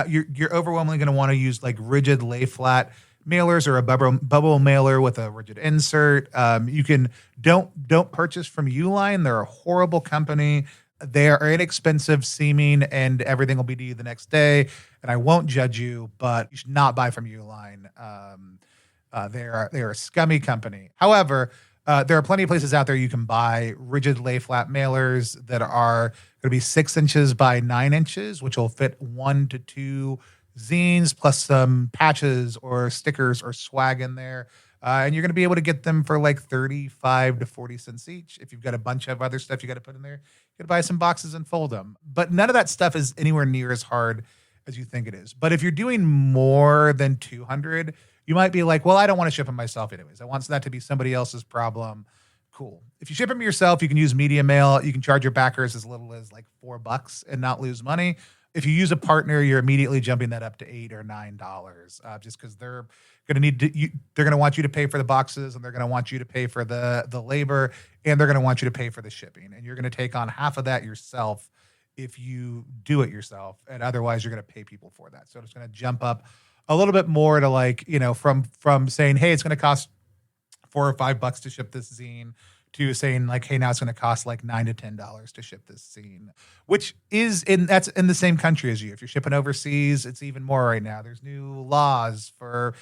you're overwhelmingly going to want to use like rigid lay flat mailers or a bubble mailer with a rigid insert. You can don't purchase from Uline. They're a horrible company. They are inexpensive seeming, and everything will be to you the next day. And I won't judge you, but you should not buy from Uline. They're a scummy company. However, there are plenty of places out there you can buy rigid lay flat mailers that are going to be 6 inches by 9 inches, which will fit 1 to 2 zines plus some patches or stickers or swag in there. And you're going to be able to get them for like 35 to 40 cents each. If you've got a bunch of other stuff you got to put in there, you got to buy some boxes and fold them. But none of that stuff is anywhere near as hard as you think it is. But if you're doing more than 200, you might be like, well, I don't want to ship them myself anyways. I want that to be somebody else's problem. Cool. If you ship them yourself, you can use media mail. You can charge your backers as little as like $4 and not lose money. If you use a partner, you're immediately jumping that up to $8 or $9, just because they're going to they're going to want you to pay for the boxes, and they're going to want you to pay for the labor, and they're going to want you to pay for the shipping. And you're going to take on half of that yourself if you do it yourself, and otherwise you're going to pay people for that. So it's going to jump up a little bit more to like, from saying, hey, it's going to cost $4 or $5 to ship this zine, to saying like, hey, now it's going to cost like $9 to $10 to ship this zine, which that's in the same country as you. If you're shipping overseas, it's even more right now. There's new laws for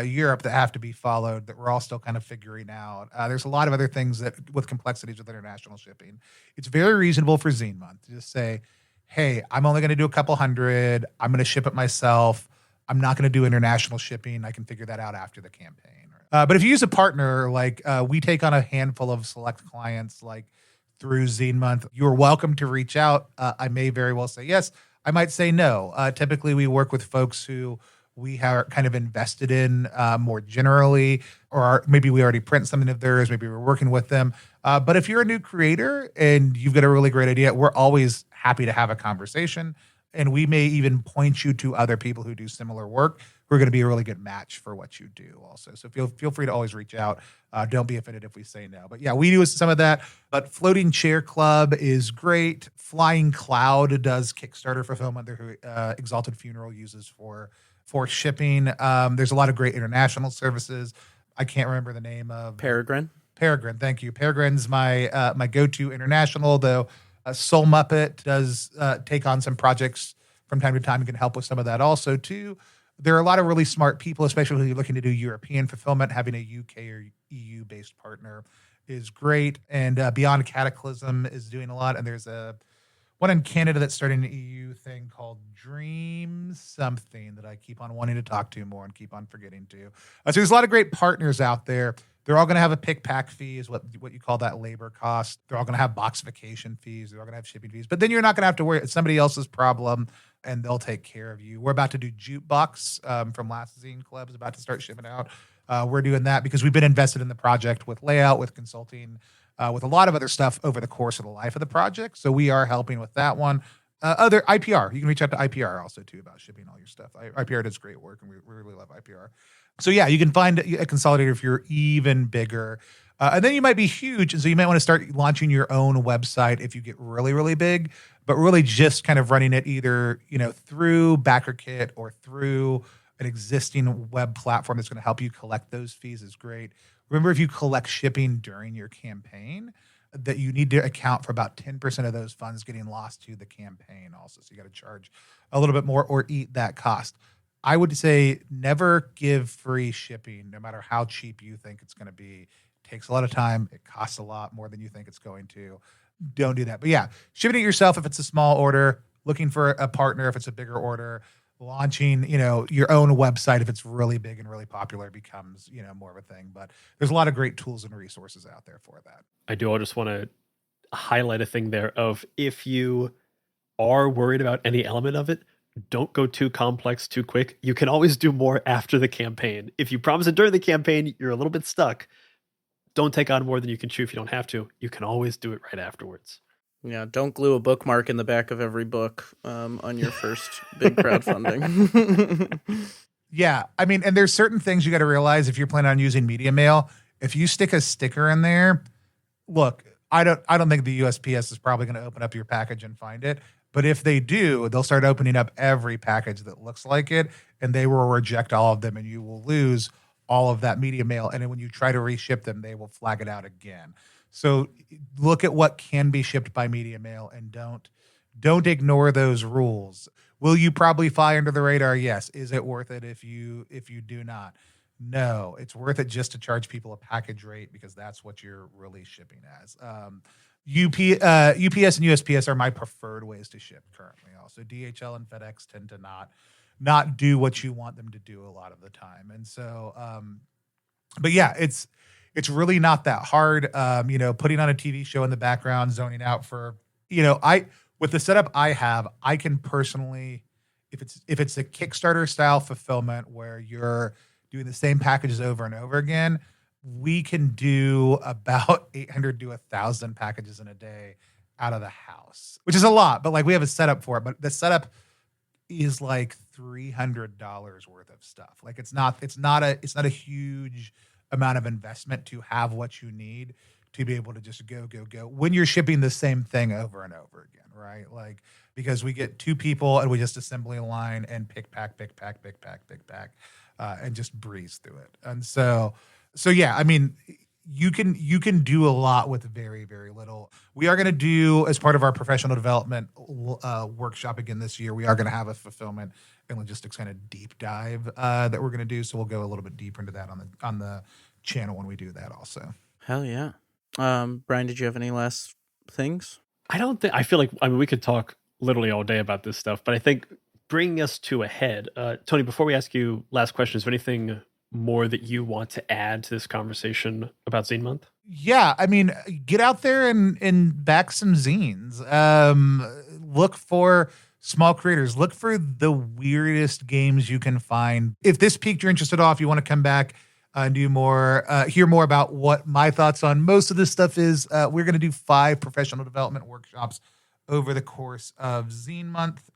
Europe that have to be followed that we're all still kind of figuring out. There's a lot of other things that with complexities with international shipping. It's very reasonable for Zine Month to just say, hey, I'm only going to do a couple hundred. I'm going to ship it myself. I'm not going to do international shipping. I can figure that out after the campaign. But if you use a partner, like we take on a handful of select clients, like through Zine Month, you're welcome to reach out. I may very well say yes. I might say no. Typically, we work with folks who we are kind of invested in more generally, or maybe we already print something of theirs. Maybe we're working with them. But if you're a new creator and you've got a really great idea, we're always happy to have a conversation. And we may even point you to other people who do similar work who are going to be a really good match for what you do also. So feel free to always reach out. Don't be offended if we say no. But yeah, we do some of that. But Floating Chair Club is great. Flying Cloud does Kickstarter fulfillment, who Exalted Funeral uses for shipping. There's a lot of great international services. I can't remember the name of Peregrine. Thank you. Peregrine's my go-to international, though. Soul Muppet does take on some projects from time to time and can help with some of that also too. There are a lot of really smart people, especially when you're looking to do European fulfillment. Having a UK or EU based partner is great. And Beyond Cataclysm is doing a lot. And there's one in Canada that's starting an EU thing called Dream something that I keep on wanting to talk to more and keep on forgetting to. So there's a lot of great partners out there. They're all going to have a pick-pack fee, is what you call that labor cost. They're all going to have boxification fees. They're all going to have shipping fees. But then you're not going to have to worry. It's somebody else's problem, and they'll take care of you. We're about to do Jukebox from Last Zine Club is about to start shipping out. We're doing that because we've been invested in the project with layout, with consulting, with a lot of other stuff over the course of the life of the project. So we are helping with that one. Other IPR, you can reach out to IPR also too about shipping all your stuff. IPR does great work, and we really love IPR. So yeah, you can find a consolidator if you're even bigger. And then you might be huge, and so you might want to start launching your own website if you get really, really big, but really just kind of running it either, through BackerKit or through an existing web platform that's going to help you collect those fees is great. Remember, if you collect shipping during your campaign, that you need to account for about 10% of those funds getting lost to the campaign also. So you got to charge a little bit more or eat that cost. I would say never give free shipping, no matter how cheap you think it's going to be. It takes a lot of time. It costs a lot more than you think it's going to. Don't do that. But yeah, shipping it yourself if it's a small order, looking for a partner if it's a bigger order. launching, your own website, if it's really big and really popular, becomes, more of a thing. But there's a lot of great tools and resources out there for that. I just want to highlight a thing there of, if you are worried about any element of it, don't go too complex too quick. You can always do more after the campaign. If you promise it during the campaign, you're a little bit stuck. Don't take on more than you can chew if you don't have to. You can always do it right afterwards. Yeah, don't glue a bookmark in the back of every book on your first big crowdfunding. Yeah, I mean, and there's certain things you got to realize if you're planning on using media mail. If you stick a sticker in there, look, I don't think the USPS is probably going to open up your package and find it. But if they do, they'll start opening up every package that looks like it, and they will reject all of them, and you will lose all of that media mail. And then when you try to reship them, they will flag it out again. So look at what can be shipped by media mail, and don't ignore those rules. Will you probably fly under the radar? Yes. Is it worth it if you do not? No, it's worth it just to charge people a package rate, because that's what you're really shipping as. UPS and USPS are my preferred ways to ship currently. Also, DHL and FedEx tend to not do what you want them to do a lot of the time. And so, but yeah, it's really not that hard. Putting on a TV show in the background, zoning out for, with the setup I have, I can personally, if it's a Kickstarter style fulfillment where you're doing the same packages over and over again, we can do about 800 to 1,000 packages in a day out of the house, which is a lot, but like we have a setup for it. But the setup is like $300 worth of stuff. Like it's not a huge amount of investment to have what you need to be able to just go when you're shipping the same thing over and over again, right? Like, because we get 2 people and we just assembly a line and pick, pack, and just breeze through it. And so yeah, I mean, you can do a lot with very, very little. We are going to do, as part of our professional development workshop again this year, we are going to have a fulfillment and logistics kind of deep dive that we're going to do. So we'll go a little bit deeper into that on the channel when we do that also. Hell yeah. Brian, did you have any last things? I feel like, we could talk literally all day about this stuff, but I think bringing us to a head, Tony, before we ask you last question, is there anything more that you want to add to this conversation about Zine Month? Yeah, I mean, get out there and back some zines. Look for small creators. Look for the weirdest games you can find. If this piqued your interest at all, if you want to come back and do more, hear more about what my thoughts on most of this stuff is, we're going to do 5 professional development workshops over the course of Zine Month.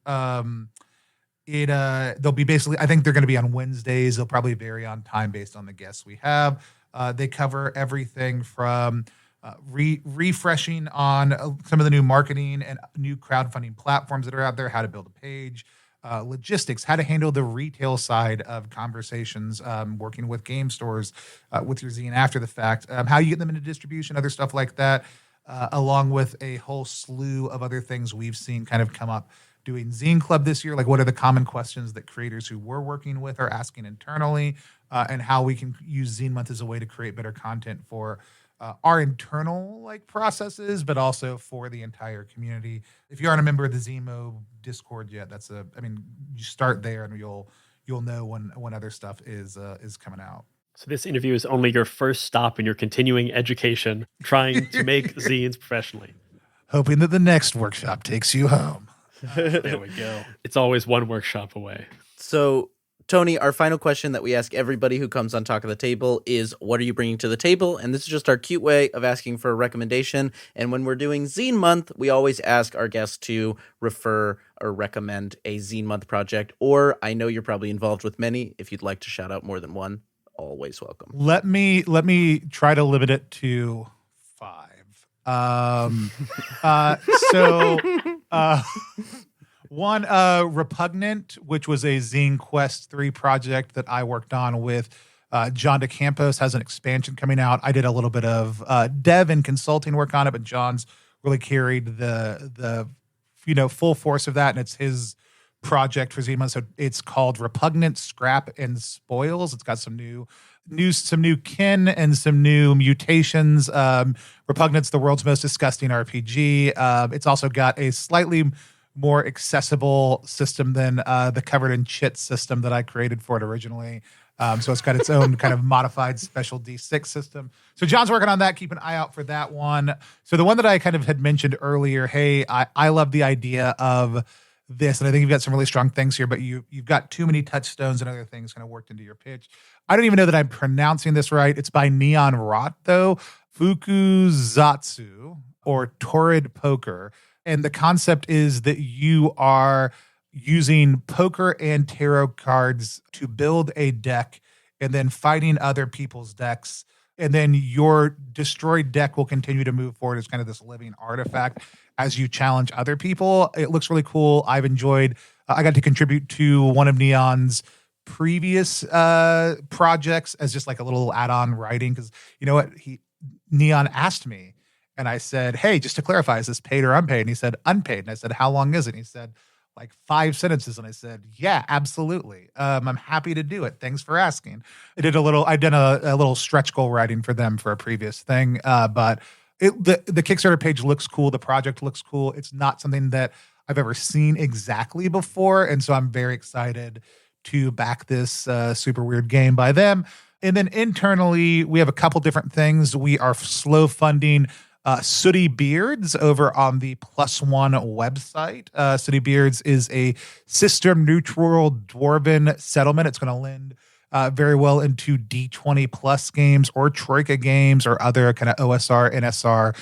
They'll be basically, I think they're going to be on Wednesdays. They'll probably vary on time based on the guests we have. They cover everything from refreshing on some of the new marketing and new crowdfunding platforms that are out there, how to build a page, logistics, how to handle the retail side of conversations, working with game stores, with your zine after the fact, how you get them into distribution, other stuff like that, along with a whole slew of other things we've seen kind of come up doing Zine Club this year. Like, what are the common questions that creators who we're working with are asking internally, and how we can use Zine Month as a way to create better content for our internal processes, but also for the entire community. If you aren't a member of the Zemo Discord yet, you start there and you'll know when other stuff is coming out. So this interview is only your first stop in your continuing education, trying to make zines professionally. Hoping that the next workshop takes you home. There we go. It's always one workshop away. So, Tony, our final question that we ask everybody who comes on Talk of the Table is, what are you bringing to the table? And this is just our cute way of asking for a recommendation. And when we're doing Zine Month, we always ask our guests to refer or recommend a Zine Month project. Or I know you're probably involved with many. If you'd like to shout out more than one, always welcome. Let me try to limit it to 5. One, Repugnant, which was a Zine Quest 3 project that I worked on with John DeCampos, has an expansion coming out. I did a little bit of dev and consulting work on it, but John's really carried the full force of that, and it's his project for Zine Month. So it's called Repugnant, Scrap, and Spoils. It's got some new kin and some new mutations. Repugnant's the world's most disgusting RPG. It's also got a slightly more accessible system than the covered in chit system that I created for it originally. So it's got its own kind of modified special D6 system. So John's working on that. Keep an eye out for that one. So the one that I kind of had mentioned earlier, hey, I love the idea of this, and I think you've got some really strong things here, but you've got too many touchstones and other things kind of worked into your pitch. I don't even know that I'm pronouncing this right. It's by Neon Rot, though. Fukuzatsu, or Torrid Poker. And the concept is that you are using poker and tarot cards to build a deck and then fighting other people's decks. And then your destroyed deck will continue to move forward as kind of this living artifact as you challenge other people. It looks really cool. I've enjoyed, I got to contribute to one of Neon's previous projects as just like a little add-on writing. Because you know what? Neon asked me, and I said, hey, just to clarify, is this paid or unpaid? And he said, unpaid. And I said, how long is it? And he said, like 5 sentences. And I said, yeah, absolutely. I'm happy to do it. Thanks for asking. I did a little stretch goal writing for them for a previous thing. But the Kickstarter page looks cool. The project looks cool. It's not something that I've ever seen exactly before. And so I'm very excited to back this super weird game by them. And then internally, we have a couple different things. We are slow funding Sooty Beards over on the Plus One website. Sooty Beards is a system-neutral dwarven settlement. It's going to lend very well into D20 Plus games or Troika games or other kind of OSR, NSR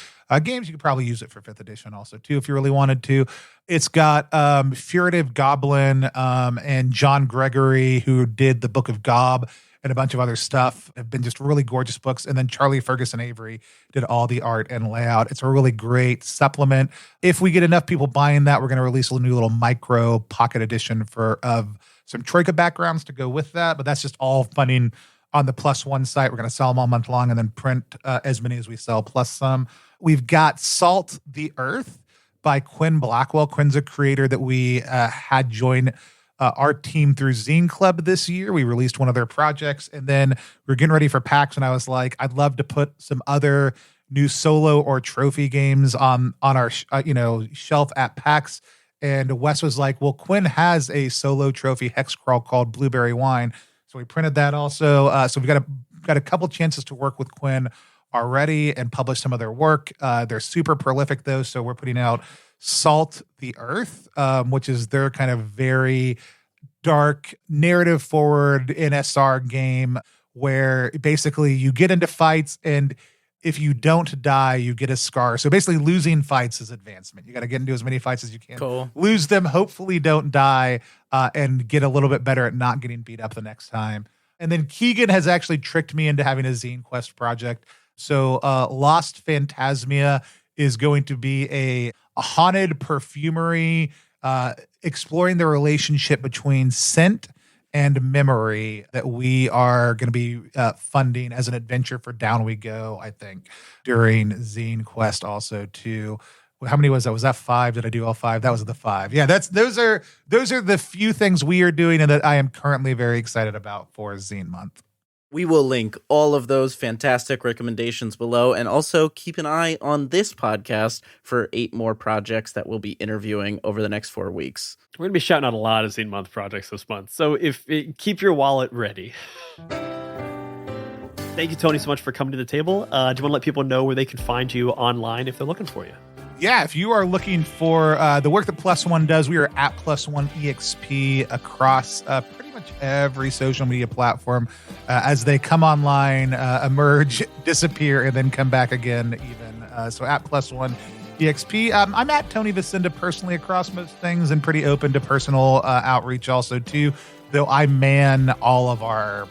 games. You could probably use it for 5th edition also, too, if you really wanted to. It's got Furtive Goblin and John Gregory, who did the Book of Gob and a bunch of other stuff, have been just really gorgeous books. And then Charlie Ferguson Avery did all the art and layout. It's a really great supplement. If we get enough people buying that, we're going to release a new little micro pocket edition of some Troika backgrounds to go with that. But that's just all funding on the Plus One site. We're going to sell them all month long and then print as many as we sell, plus some. We've got Salt the Earth by Quinn Blackwell. Quinn's a creator that we had join our team through Zine Club this year. We released one of their projects, and then we were getting ready for PAX, and I was like, I'd love to put some other new solo or trophy games on our shelf at PAX. And Wes was like, well, Quinn has a solo trophy hex crawl called Blueberry Wine. So we printed that also. So we've got a couple chances to work with Quinn already and publish some of their work. They're super prolific, though, so we're putting out Salt the Earth, which is their kind of very dark, narrative-forward NSR game where basically you get into fights, and if you don't die, you get a scar. So basically losing fights is advancement. You got to get into as many fights as you can. Cool. Lose them, hopefully don't die, and get a little bit better at not getting beat up the next time. And then Keegan has actually tricked me into having a Zine Quest project. So Lost Phantasmia is going to be a haunted perfumery, exploring the relationship between scent and memory that we are going to be funding as an adventure for Down We Go, I think, during Zine Quest also too. How many was that? Was that 5? Did I do all 5? That was the 5. Yeah, those are the few things we are doing and that I am currently very excited about for Zine Month. We will link all of those fantastic recommendations below, and also keep an eye on this podcast for 8 more projects that we'll be interviewing over the next 4 weeks. We're going to be shouting out a lot of Zine Month projects this month, so keep your wallet ready. Thank you, Tony, so much for coming to the table. Do you want to let people know where they can find you online if they're looking for you? Yeah, if you are looking for the work that Plus One does, we are at PlusOneEXP across pretty much every social media platform as they come online, emerge, disappear, and then come back again even. So at PlusOneEXP. I'm at Tony Vasinda personally across most things and pretty open to personal outreach also too, though I man all of our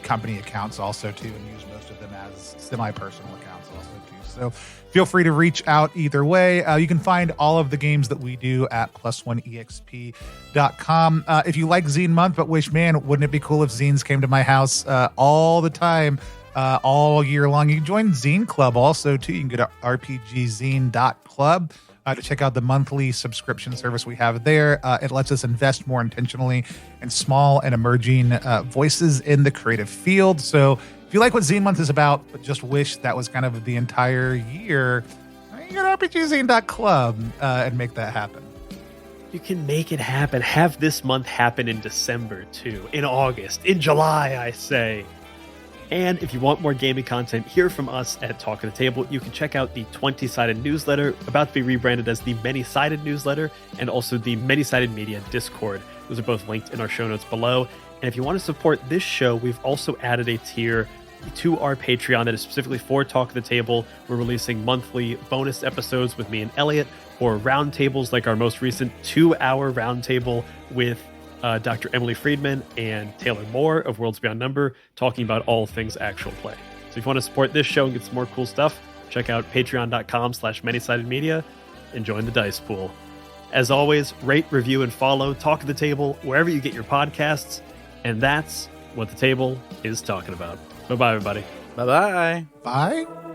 company accounts also too and use most of them as semi-personal accounts also too. So feel free to reach out either way. You can find all of the games that we do at PlusOneEXP.com. If you like Zine Month, but wish, man, wouldn't it be cool if zines came to my house all the time, all year long? You can join Zine Club also, too. You can go to rpgzine.club to check out the monthly subscription service we have there. It lets us invest more intentionally in small and emerging voices in the creative field. So if you like what Zine Month is about, but just wish that was kind of the entire year, you go to rpgzine.club and make that happen. you can make it happen. Have this month happen in December too, in August, in July, I say. And if you want more gaming content, hear from us at Talk of the Table. You can check out the 20-sided newsletter, about to be rebranded as the Many-Sided newsletter, and also the Many-Sided Media Discord. Those are both linked in our show notes below. And if you want to support this show, we've also added a tier to our Patreon that is specifically for Talk of the Table. We're releasing monthly bonus episodes with me and Elliot, or roundtables like our most recent 2-hour roundtable with Dr. Emily Friedman and Taylor Moore of Worlds Beyond Number, talking about all things actual play. So if you want to support this show and get some more cool stuff, check out patreon.com/manysidedmedia and join the dice pool. As always, rate, review, and follow Talk of the Table wherever you get your podcasts. And that's what the table is talking about. Bye-bye, everybody. Bye-bye. Bye.